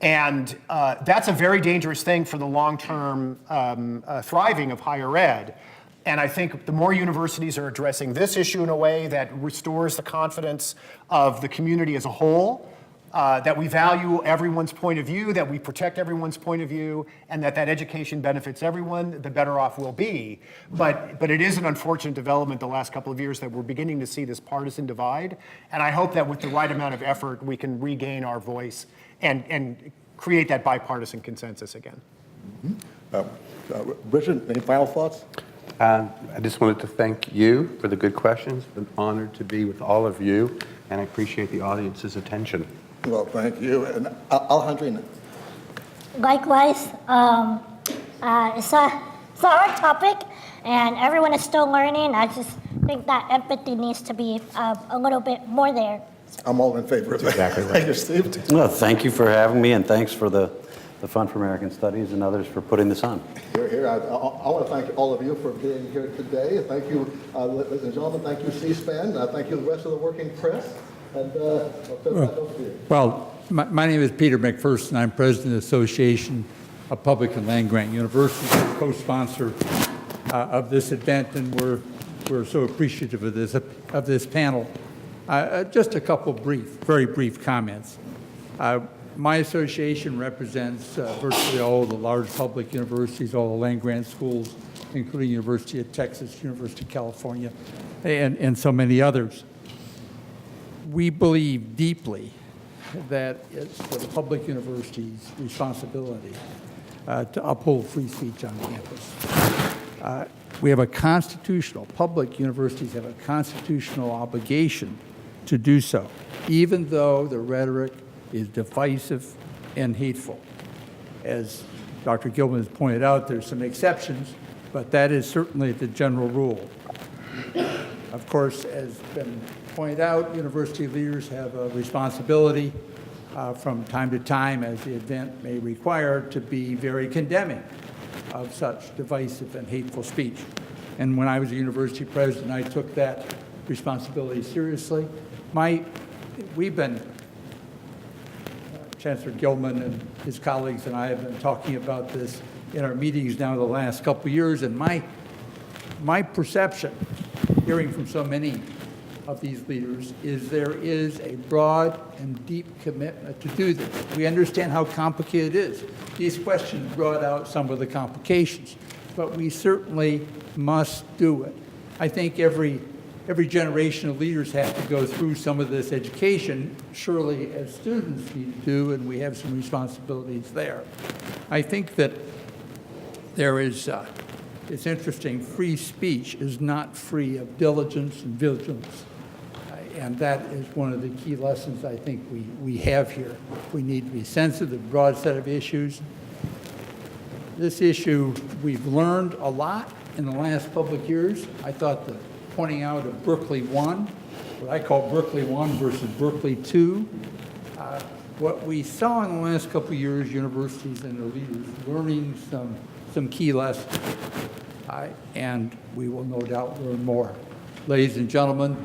And that's a very dangerous thing for the long-term thriving of higher ed. And I think the more universities are addressing this issue in a way that restores the confidence of the community as a whole, that we value everyone's point of view, that we protect everyone's point of view, and that education benefits everyone, the better off we'll be. But it is an unfortunate development the last couple of years that we're beginning to see this partisan divide. And I hope that with the right amount of effort, we can regain our voice and create that bipartisan consensus again. Richard, any final thoughts? I just wanted to thank you for the good questions. It's been honored to be with all of you, and I appreciate the audience's attention. Well, thank you. And Alejandrina. Likewise, it's a hard topic, and everyone is still learning. I just think that empathy needs to be a little bit more there. I'm all in favor of that. Exactly right. Thank you, Steve. Well, thank you for having me, and thanks for the Fund for American Studies and others for putting this on. Here. I want to thank all of you for being here today. Thank you, ladies and gentlemen. Thank you, C-SPAN. Thank you, the rest of the working press. And I'll turn it back over to you. Well, my name is Peter Mcpherson. I'm president of the Association of Public and Land-Grant Universities, co-sponsor of this event, and we're so appreciative of this panel. Just a couple very brief comments. My association represents virtually all of the large public universities, all the land-grant schools, including University of Texas, University of California, and so many others. We believe deeply that it's the public university's responsibility to uphold free speech on campus. We have public universities have a constitutional obligation to do so, even though the rhetoric is divisive and hateful. As Dr. Gilman has pointed out, there's some exceptions, but that is certainly the general rule. Of course, as been pointed out, university leaders have a responsibility from time to time, as the event may require, to be very condemning of such divisive and hateful speech. And when I was a university president, I took that responsibility seriously. Chancellor Gilman and his colleagues and I have been talking about this in our meetings now the last couple of years, and my My perception, hearing from so many of these leaders, is there is a broad and deep commitment to do this. We understand how complicated it is. These questions brought out some of the complications, but we certainly must do it. I think every generation of leaders have to go through some of this education, surely as students need to do, and we have some responsibilities there. I think that there is, it's interesting, free speech is not free of diligence and vigilance. And that is one of the key lessons I think we have here. We need to be sensitive, a broad set of issues. This issue, we've learned a lot in the last public years. I thought the pointing out of Berkeley 1, what I call Berkeley 1 versus Berkeley 2, what we saw in the last couple of years, universities and their leaders learning some key lessons, and we will no doubt learn more. Ladies and gentlemen,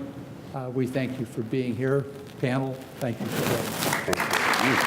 we thank you for being here. Panel, thank you for that. Thank you.